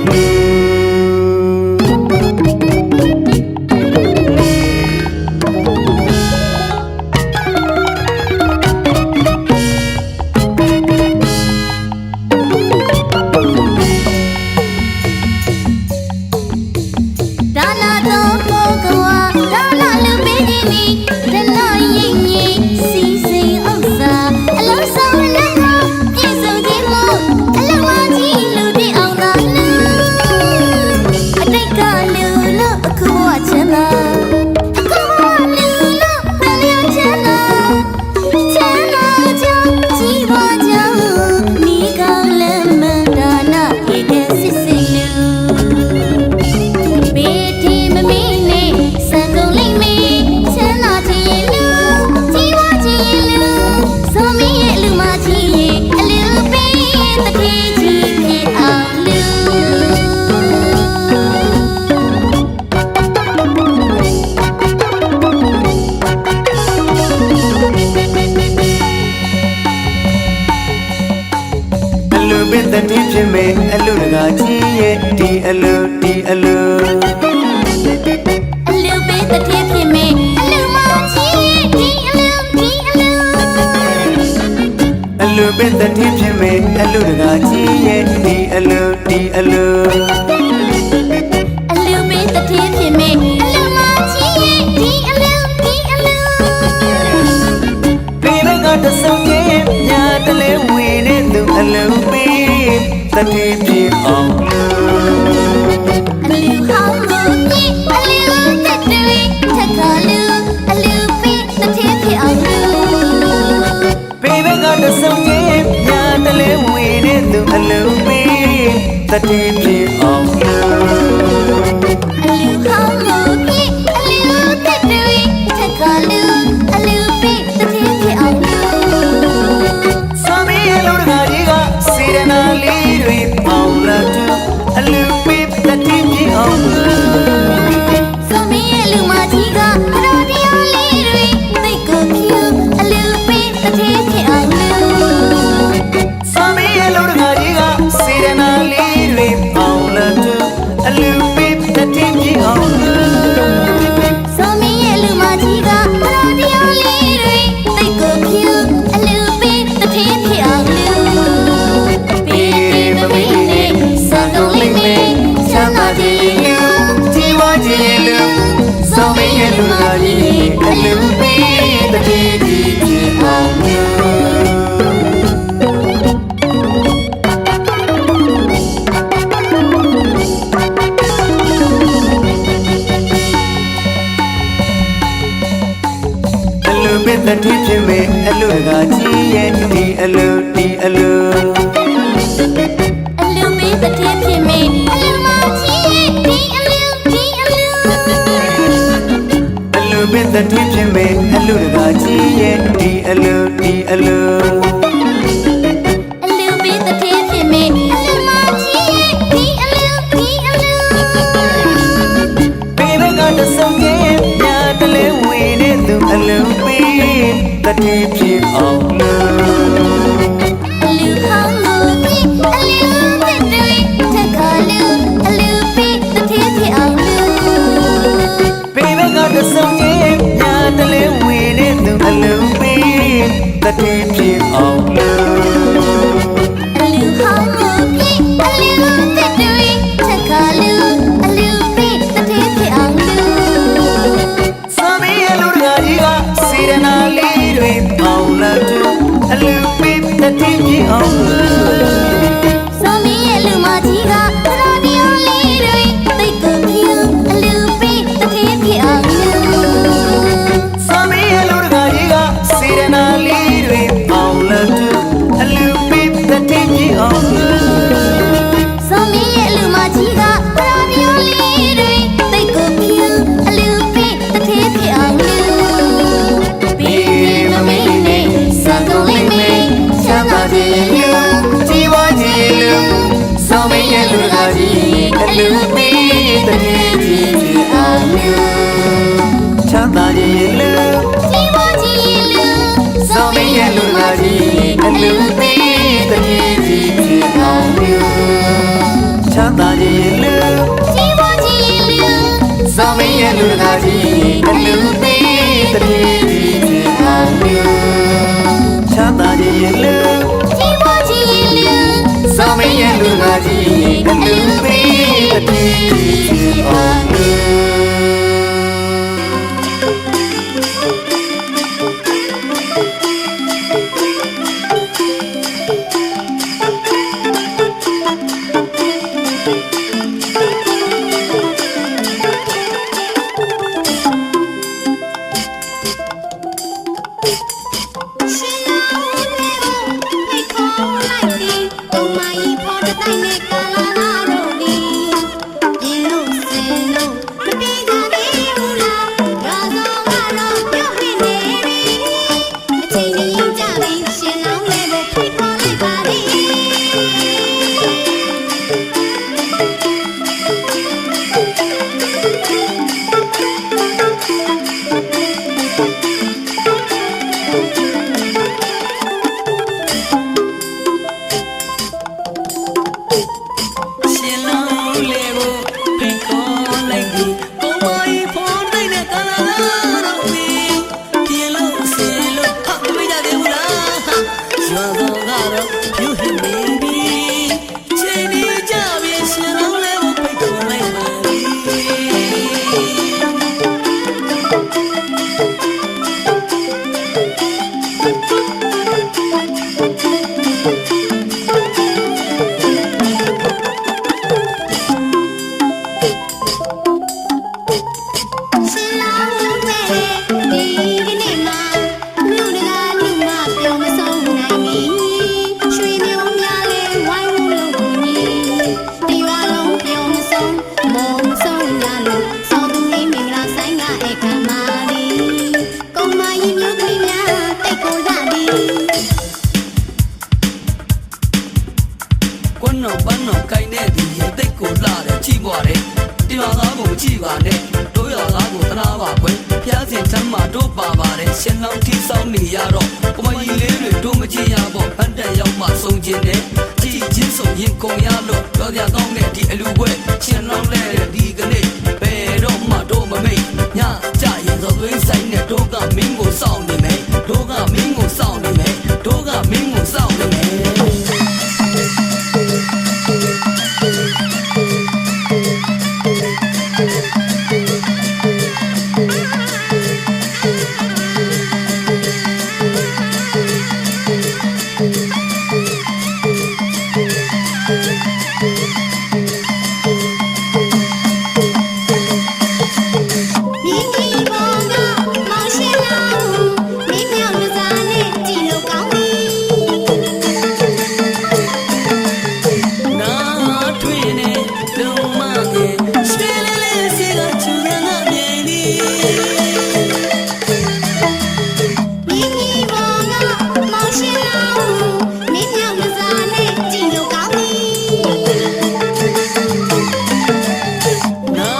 အလူတကာကြီးရဲ့ဒီအလူအလူပေးတဲ့ဖြစ်ဖြစ်မဲ့အလူမကြီးရဲ့ဒီအလူအလူပေးတဲ့ဖြစ်ဖြစ်မဲ့အလူတကာကြီးရဲ့ဒီအလူပေးတဲ့ဖြစ်ဖြစ်မဲ့အလူမကြီးရဲ့ဒီအလူပေးတဲ့ကတဆုံရဲ့ညာတလဲဝင်တဲ့သူအလူပေးတတိပြေအောင်အလူဟောင်းလို့ဒီအလူတက်တွေထက်ကလူအလူပေးတတိပြေအောင်ပေးဘကတဆုံရဲ့ညာတလဲဝင်တဲ့သူအလူပေးတတိပြေအောင်အလူဟောင်းလို့ဒီအလူတက်တွေထက်ကလူအလူပေးတတိပြေအောင်သမီးရဲ့လူတကာကြီးကစေရနာလေးတွေအောင်လာတူအလူပေးတတိပြေအောင်သမီးရဲ့လူမကြီးကတော်တရားလေးတွေသိကိုဖြူအလူပေးတတိပြေအောင်သမီးရဲ့လူတကာကြီးကစေရနာလေးတွေအောင်လာတူအလူပေးတတိပြေအောင်သမီးရဲ့လူမကြီးကတော်တရားလေးတွေသိကိုဖြူအလူပေးတတိပြေအောင်So me and Lulani, a little bit the baby on you. A little bit the teacher me, a little bit a little. A little bit ပေးတဲ့ဖြစ်မေအလူမကြီးဒီအလူဒီအလူ အလူပင်တဲ့ဖြစ်မေအလူတကာကြီးရဲ့ဒီအလူဒီအလူ အလူပေးတဲ့ဖြစ်မေအလူမကြီးဒီအလူဒီအလူ ဘေဘကတဆုံးရဲ့မြာတလဲဝင်နေသူအလူပေးတဲ့ဖြစ်အောင်လူ အလူဟောင်းလို့ပြီးအလူတဲ့တွေထက်ကလူအလူပေးတဲ့ဖြစ်အောင်လူ ဘေဘကတဆုံးရဲ့မြာတလဲဝင်နေသူအလူပေးတဲ့ဖြစ်အောင်လူ အလူဟောင်းလို့ပြီးအလူတဲ့တွေထက်ကလူအလူပေးတဲ့ဖြစ်အောင်လူ သမီးအလူတကာကြီးကစေရနာလေးတွေပေါင်လာသူအလူပေးတဲ့ဖြစ်အောင်လူ ဆိုမီရဲ့လူမကြီးကသရဒီယိုလေးတွေတိတ်ကိုဖြူအလူပေးတဲ့ဖြစ်အောင်လူ သမီးအလူတကာကြီးကစေရနာလေးတွေပေါင်လာသူအလူပေးတဲ့ဖြစ်အောင်လူ ဆိုမီရဲ့လူမကြီးကသရဒီယိုလေးတွေတိတ်ကိုဖြူအလူပေးတဲ့ဖြစ်အောင်လူ ဘေးမမေးနဲ့စံကုန်လေးမေးချမ်းသာခြင်းလူကြီးပွားခြင်းလူသောမင်းရဲ့လူတကာကြီးအလူပေးတဲ့ဖြစ်အောင်လူချမ်းသာခြင်းလူ ကြီးပွားကြီးလူ သောမင်းရဲ့လူတကာကြီးအလူပေးတဲ့ဖြစ်အောင်လူချမ်းသာခြင်းလူ ကြီးပွားကြီးလူ သောမင်းရဲ့လူတကာကြီးအလူပေးတဲ့ဖြစ်အောင်လူချမ်းသာခြင်းလူ ကြီးပွားကြီးလူ သောမင်းရဲ့လူတကာကြီးအလူပေးတဲ့ဖြစ်အောင်လူ ရှင်လောင်းလေးကိုဖိတ်ခေါ်လိုက်သည်ဘုံမကြီးဖော်တဲ့တိုင်းနဲ့ကာလာနာတို့သည်ပြင်းလို့စင်လို့မပြေကြသေးဘူးလားရာဇောကတော့ပြုတ်နေပြီအချိန်ကြီးကြပြီရှင်လောင်းလေးကိုဖိတ်ခေါ်လိုက်ပါသည် ရှင်လောင်းလေးကိုဖိတ်ခေါ်လိုက်သည်ဘုံမကြီးဖော်တဲ့နဲ့ကာလာနာတို့သည်ပြင်းလို့စင်လို့ဟာမကြသေးဘူးလားရွာတော်ကတော့ပြုတ်နေပြီချိန်ကြီးကြပြီရှင်လောင်းလေးကိုဖိတ်ခေါ်လိုက်ပါသည် ရှင်လောင်းလေးဒီကနေ့မှာလူတကာလူမပြောမဆုံးနိုင်မီရွှေမျိုးများလေးဝိုင်းလို့ကိုကြီးဒီရွာလုံးပြောမဆုံးမောမဆုံးရလို့စောသူလေးမင်္ဂလာဆိုင်ကအခမ်းမာသည်ကုံမကြီးမျိုးသမီးများတိတ်ကိုရသည် ကွန်းတော်ပန်းတော်ကိုင်းတဲ့ဒီရေသိက်ကိုလှတယ်ကြည့်ပွားတယ်ဒီမှာသားကိုမကြည့်ပါနဲ့တို့ရသားကိုသနာပါကွယ်ဖျားစင်ချမ်းမှာတို့ပါပါတယ်ရှင်လောင်းထီဆောင်နေရတော့ကိုမကြီးလေးတွေတို့မကြည့်ရပေါ့ဖန်တက်ရောက်မှဆုံးခြင်းနဲ့ကြည့်ချင်းဆုံးရင်ကုန်ရလို့ပြောကြကောင်းတဲ့ဒီအလူပွဲရှင်လောင်းလဲဒီကနေ့ဘယ်တော့မှတို့မမိတ်ညကြရင်သောသွေးဆိုင်နဲ့တို့ကမင်းကိုစောင့်နေမယ်တို့ကမင်းကိုစောင့်နေမယ်တို့ကမင်းကိုစောင့်နေမယ် မ ထွေးနေလုံးမငယ်ရွှေလေးလေးစီကချူတဲ့ငါမြင်နေ ညီညီမောင်ကမောင်ရှင်လောင်းမင်းမြောင်ကစားနဲ့ကြည်လို့ကောင်းပြီ နာ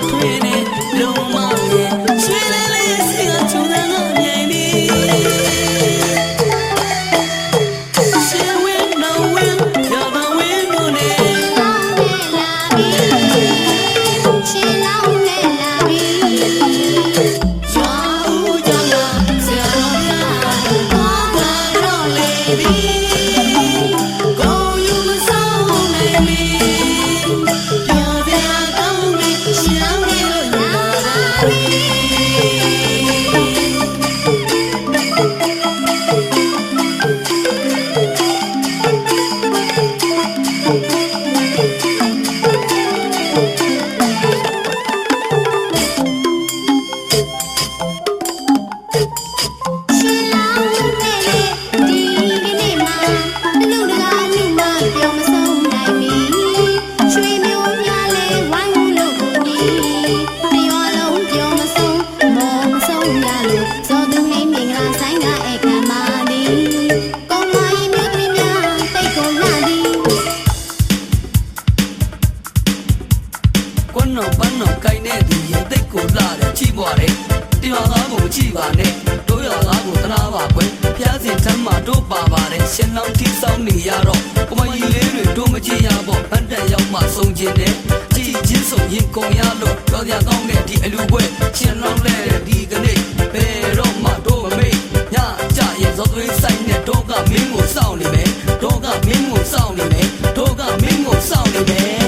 ထွေးနေလုံးမငယ်ရွှေလေးလေးစီကချူတဲ့ငါမြင်နေရှေဝင်းနောင်ဝင်းရပါဝင်းတို့နေ လောင်းနဲ့လာပြီရှင်လောင်းနဲ့လာပြီရွာဦးကြောင့်လာဆရာတော်များဘောကတော့လေပြီကိုယူမဆုံးနိုင်ပြီပြောစရာကောင်းပြီရှင်လောင်းနဲ့လို့လာပြီ ရှင်လောင်းနဲ့ဒီကနေ့မှာလူတကာလူမပြောမဆုံးနိုင်မီရွှေမျိုးများလဲဝိုင်းလို့ညီတရွာလုံးပြောမဆုံးမောမဆုံးရလို့ဇော်သူဟိမင်္ဂလာဆိုင်ကအခမ်းမာသည်ကောင်းမကြီးမျိုးသမီးများတိတ်ကုန်လာသည် ကွန်းတော်ပန်းတော်ကိုင်းတဲ့သူရင်တိတ်ကိုလှတယ်ချိပွားတယ်တရားသားကိုမချိပါနဲ့တို့ရသားကိုသနာပါကွယ်ဖျားစင်ထမ်းမှာတို့ပါပါတယ်ရှင်လောင်းထိဆောင်နေရတော့ကမကြီးလေးတွေတို့မကြည့်ရပေါ့ဗတ်တက်ရောက်မှဆုံးခြင်းတဲ့ကြည်ချင်းဆုံးရင်ကုန်ရလို့ပြောကြကောင်းတဲ့ဒီအလူပွဲရှင်လောင်းလဲတဲ့ဒီကနေ့ဘယ်တော့မှတို့မမေ့ညကြရင်ဇောသွေးဆိုင်နဲ့တို့ကမင်းကိုစောင့်နေမယ်တို့ကမင်းကိုစောင့်နေမယ်တို့ကမင်းကိုစောင့်နေမယ်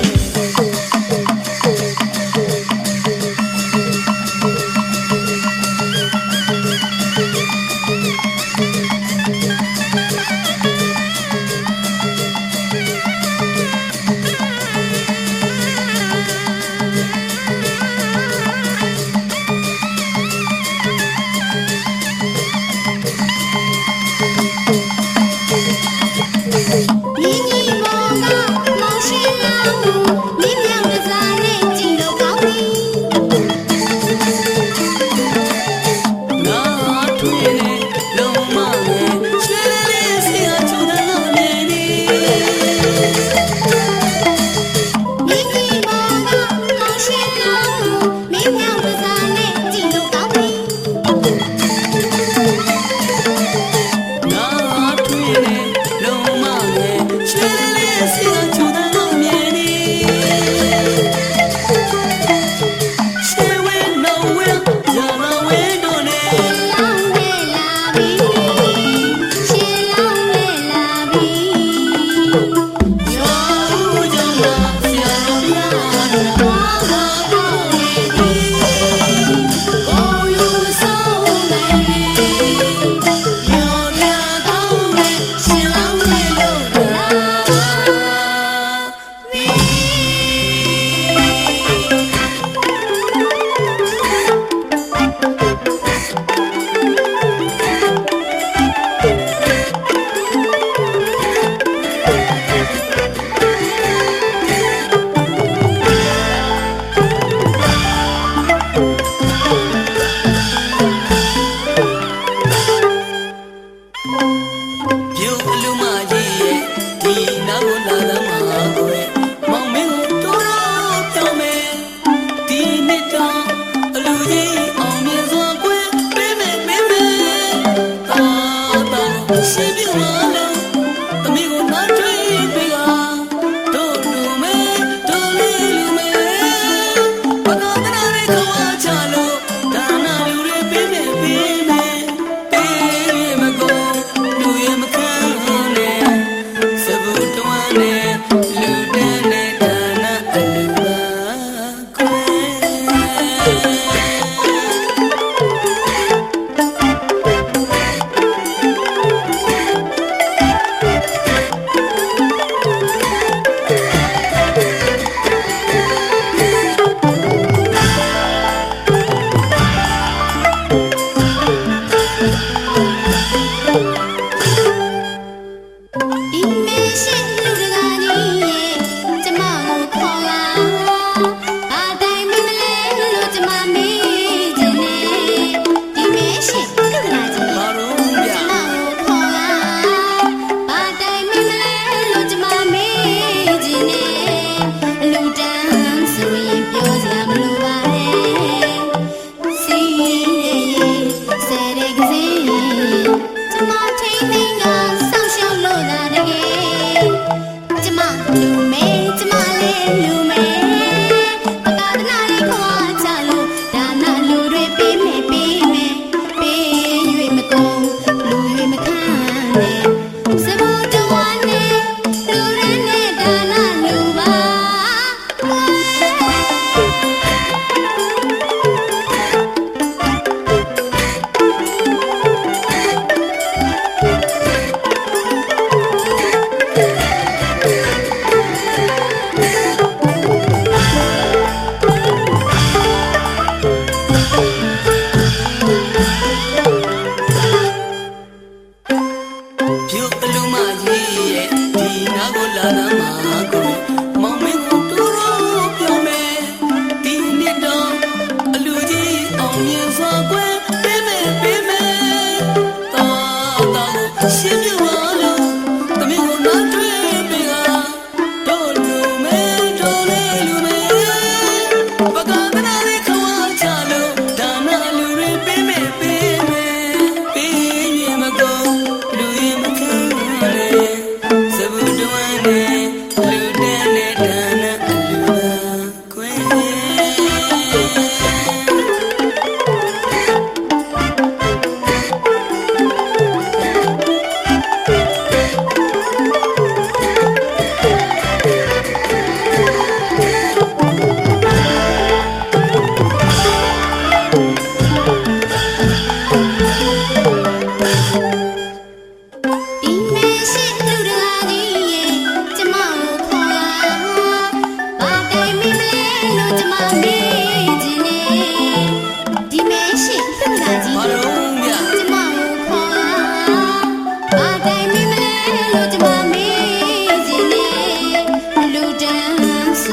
ညီညီမောင်ကမောင်ရှင်လောင်းမင်းမြောင်ကစားနဲ့ကြည်လို့ကောင်းပြီ နာထွေးနေလုံးမငယ်ရွှေလေးလေးစီကချူတဲ့ငါမြင်နေ ညီညီမောင်ကမောင်ရှင်လောင်းမင်းမြောင်ကစားနဲ့ကြည်လို့ကောင်းပြီ နာထွေးနေလုံးမငယ်ရွှေလေးလေးစီကချူတဲ့ငါမြင်နေ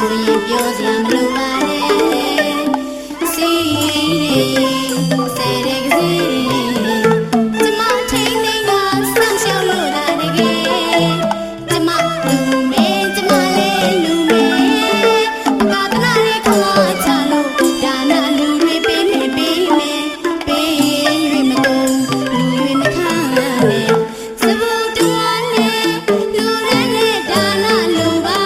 ဆိုရင်ပြောစရာမလိုပါနဲ့စီဆယ်ရကစီကျမထိန်နေကဆောင်းရှောက်လို့တာတကယ်ကျမလူမဲကျမလေးလူမဲဘာသာလေးခေါ်ချလို့ဒါနာလူတွေပေးမယ်ပေးမယ်ပေးရမကုန်လူတွေမခံနဲ့စဘူတော်နဲ့လူရနဲ့ဒါနာလူပါ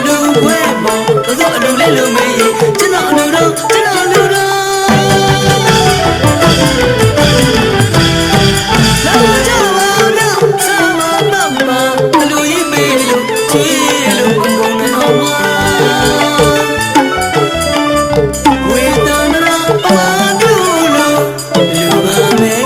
Hello ခွဲမောင်တို့အလူလေးလူမေးကျွန်တော်အလူတော့ကျွန်တော်အလူတော့လာကြပါတော့ဆာမမအလူကြီးမေးလို့ချီလို့ဘုံနဲ့တော့ဝေဒနာပါဒူလို့လူပါမေး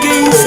ကိစ္စ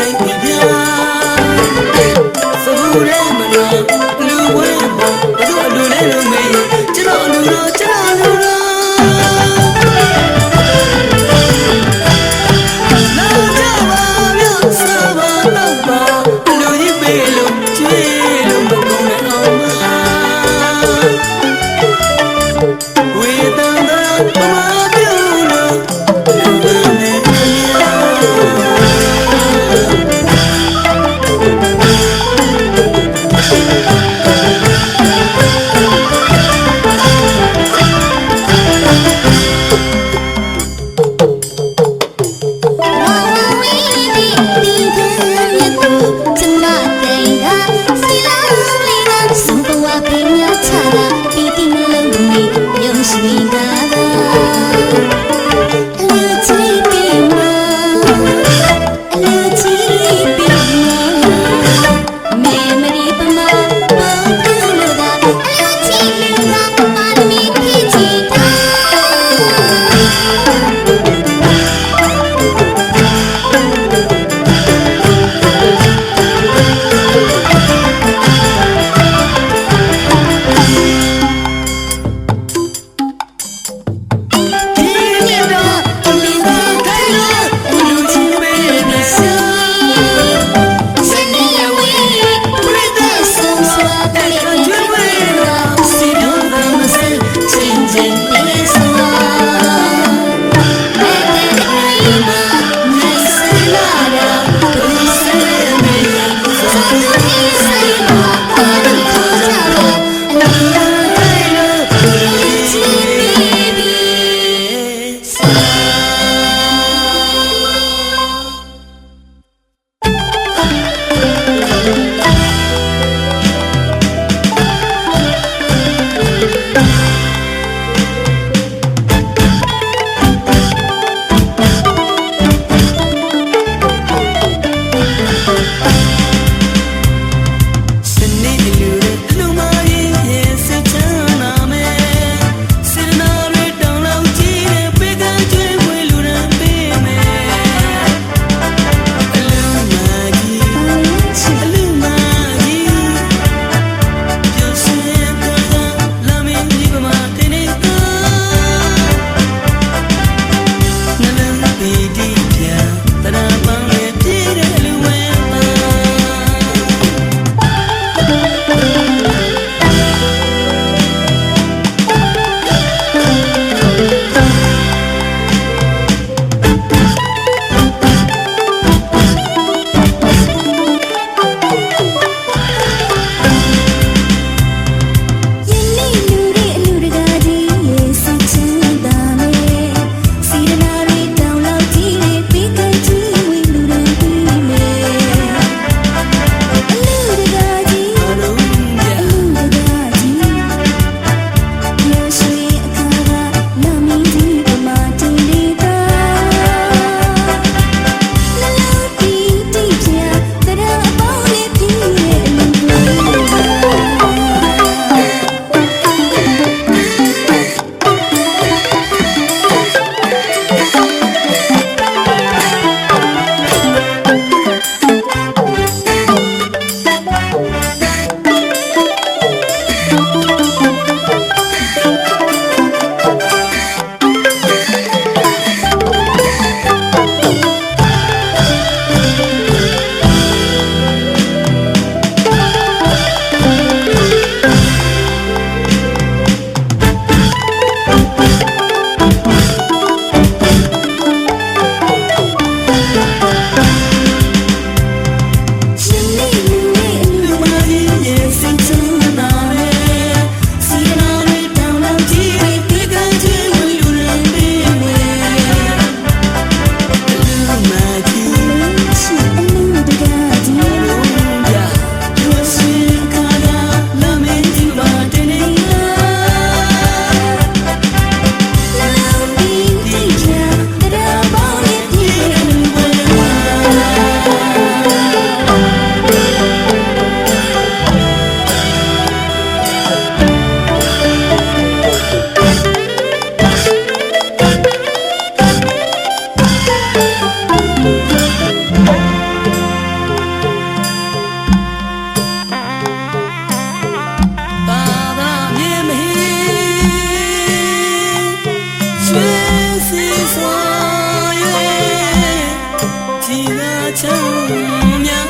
ချမ်းများ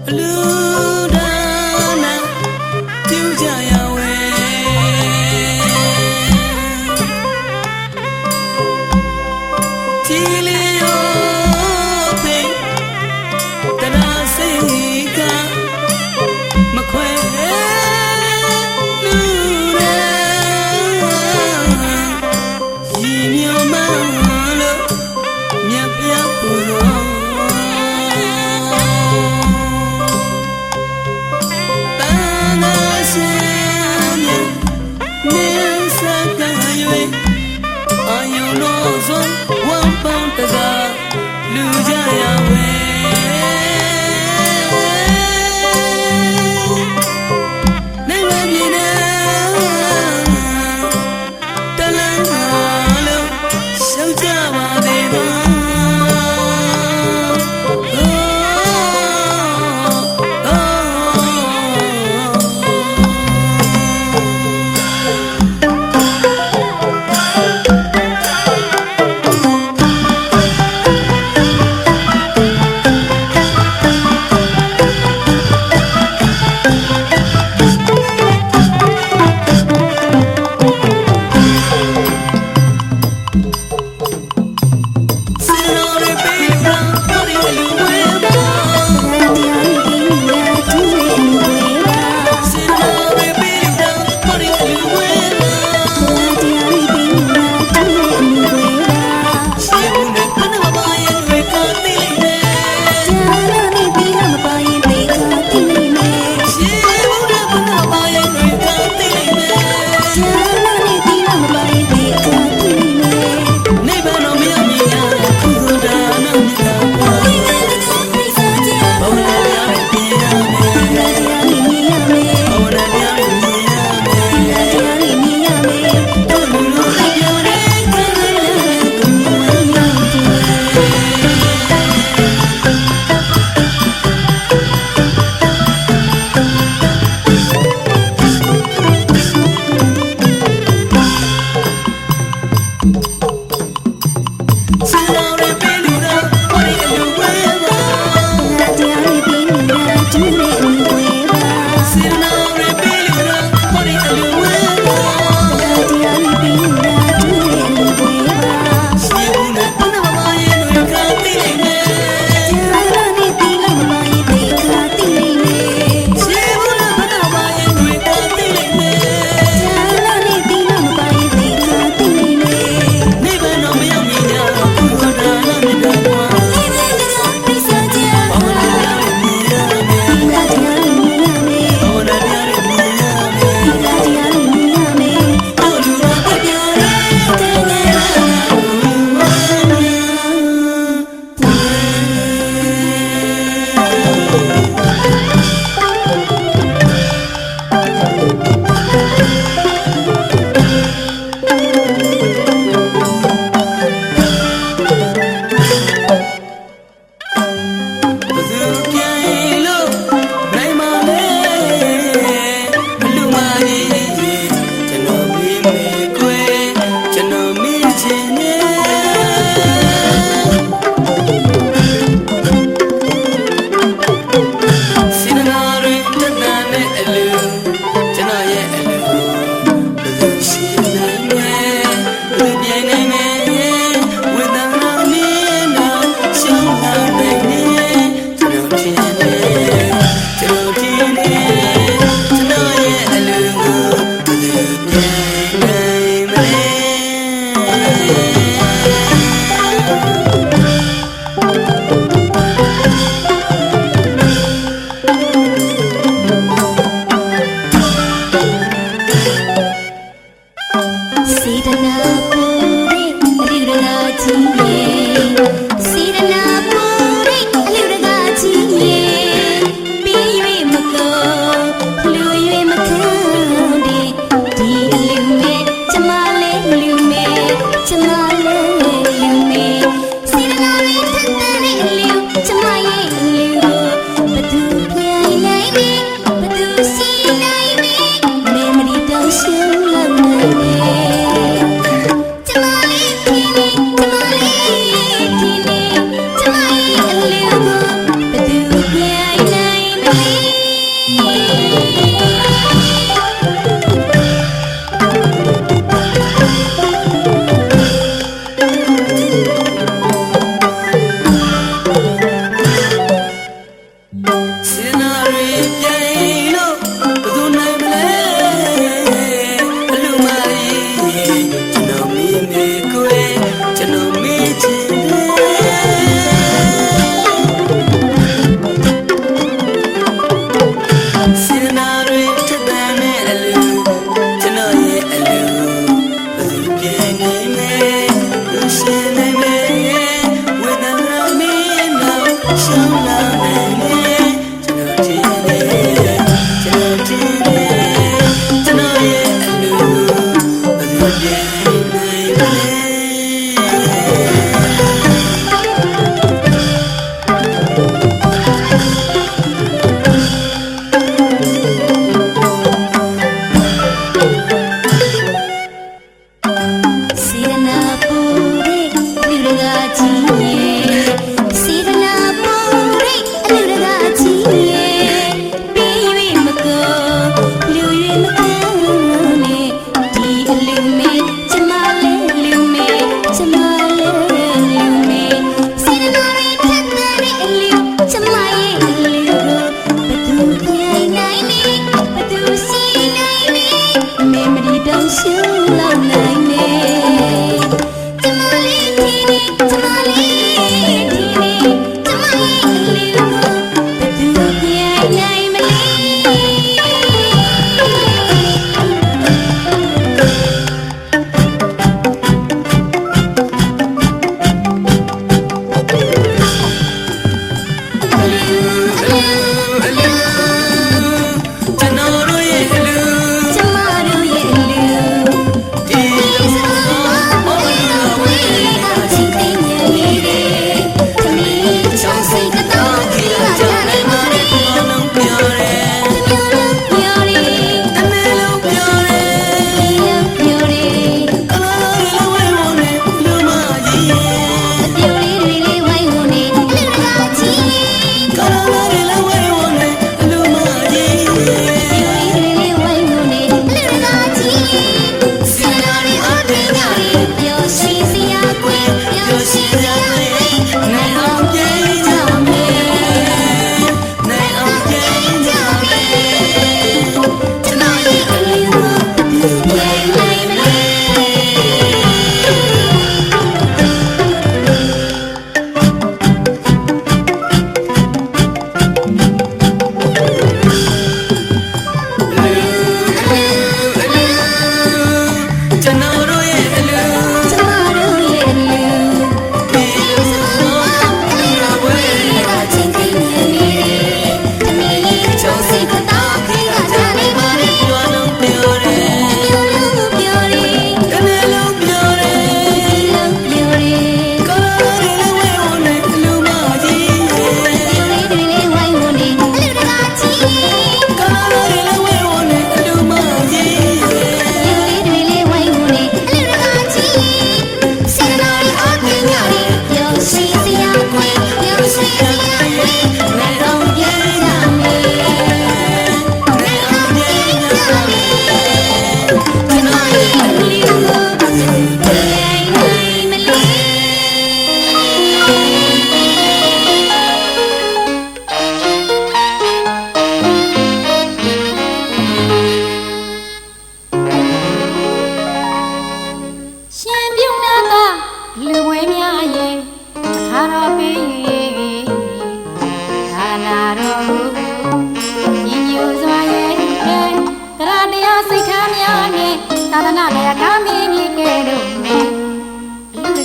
အလူဒါနာပြုကြရဝဲတီလီယိုဖေတနာစိတ်ကမခွဲလူရဲရီမြော်မလို့မြတ်ပြပူရော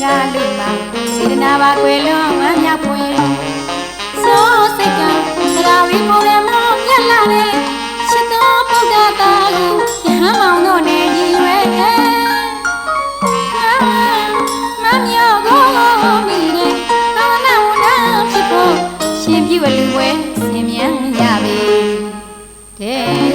ကားလူမှာစေတနာပါကွယ်လွန်ဝမ်းမြောက်ဖွယ်စိုးစိတ်ကတရားဝီပေါ်ရမောပြက်လာတဲ့ချစ်တော်ဘုရားသားကိုယဟန်မောင်တို့နဲ့ညီရွယ်မမြောကိုမိတဲ့သာနာဝနာဖြစ်ဖို့ရှင်ပြုအလူဝဲဆင်မြန်းရပေတဲ့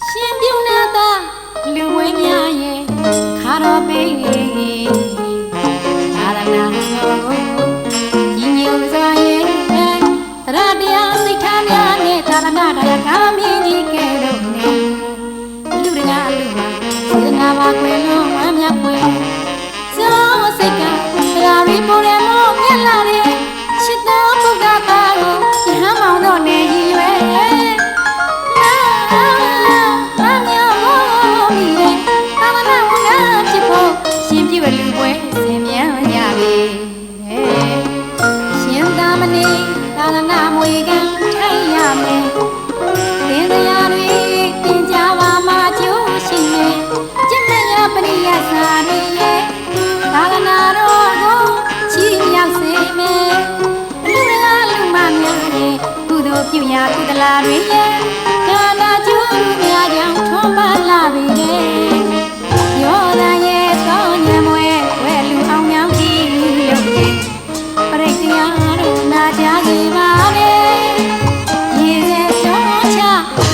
ရှင်ပြုံးနာသာလူဝဲများရဲ့ခါတော်ပေးသာသနာညီညွတ်စွာရဲ့တရားတရားစိတ်ထားများနဲ့သာသနာတရားကာမင်းကြီးကဲတော့နေလူတကားလူမှာစေတနာပါကွယ်လုံးဝမ်းမြောက်ွယ်စောစိတ်ကတရားရီပေါ်ရမောမြတ်လာတဲ့ချစ်တော်ဘုရားသားကိုယဟန်မောင်တို့နဲ့ရည်ရွယ် ရှင်ပြုလူပွဲဆင်မြန်းရပြီရှင်သာမဏေသာသနာမွေကံထိုင်ရမယ်သင်တရားတွေသင်ကြပါမှာကျိုးရှိမယ်ကျင့်မရပရိယစာတွေရဲ့သာသနာတော်ကိုချီးမြှောက်စေမယ်လူရကလူမများရဲ့ကုသိုလ်ပြုရာကုသလာတွေရဲ့ဒါနာကျိုးများကြောင့်ထွန်းပါလာပြီလေယောသာရဲ့ကောင်းညံမွဲဝဲလူအောင်မြောင်းကြည့်လို့ရဲ့ပရိတ်တရားတို့နာကြစေပါလေရေစေတော်ချ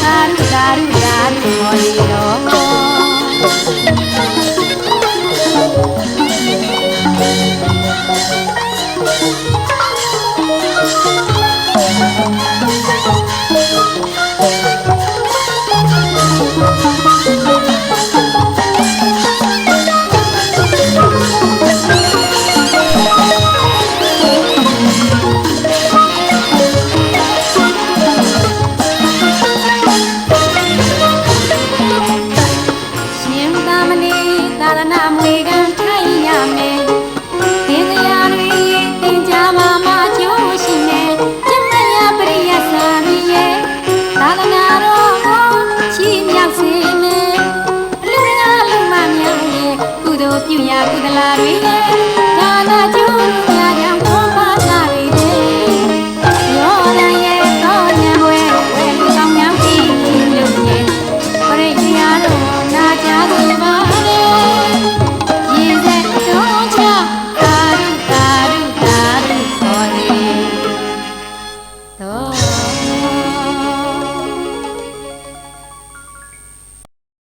သာဓုသာဓုသာဓုဟောဒီတော်သာသနာမွေကံထိုင်ရမယ်သင်တရားတွေသင်ကြပါမှာကျိုးရှိမယ်ကျင့်မရပရိယစာတွေရဲ့သာသနာတော်ကိုချီးမြှောက်စေမယ်လူရကလူမများရဲ့ကုသိုလ်ပြုရာကုသလာတွေရဲ့ဒါနာကျိုး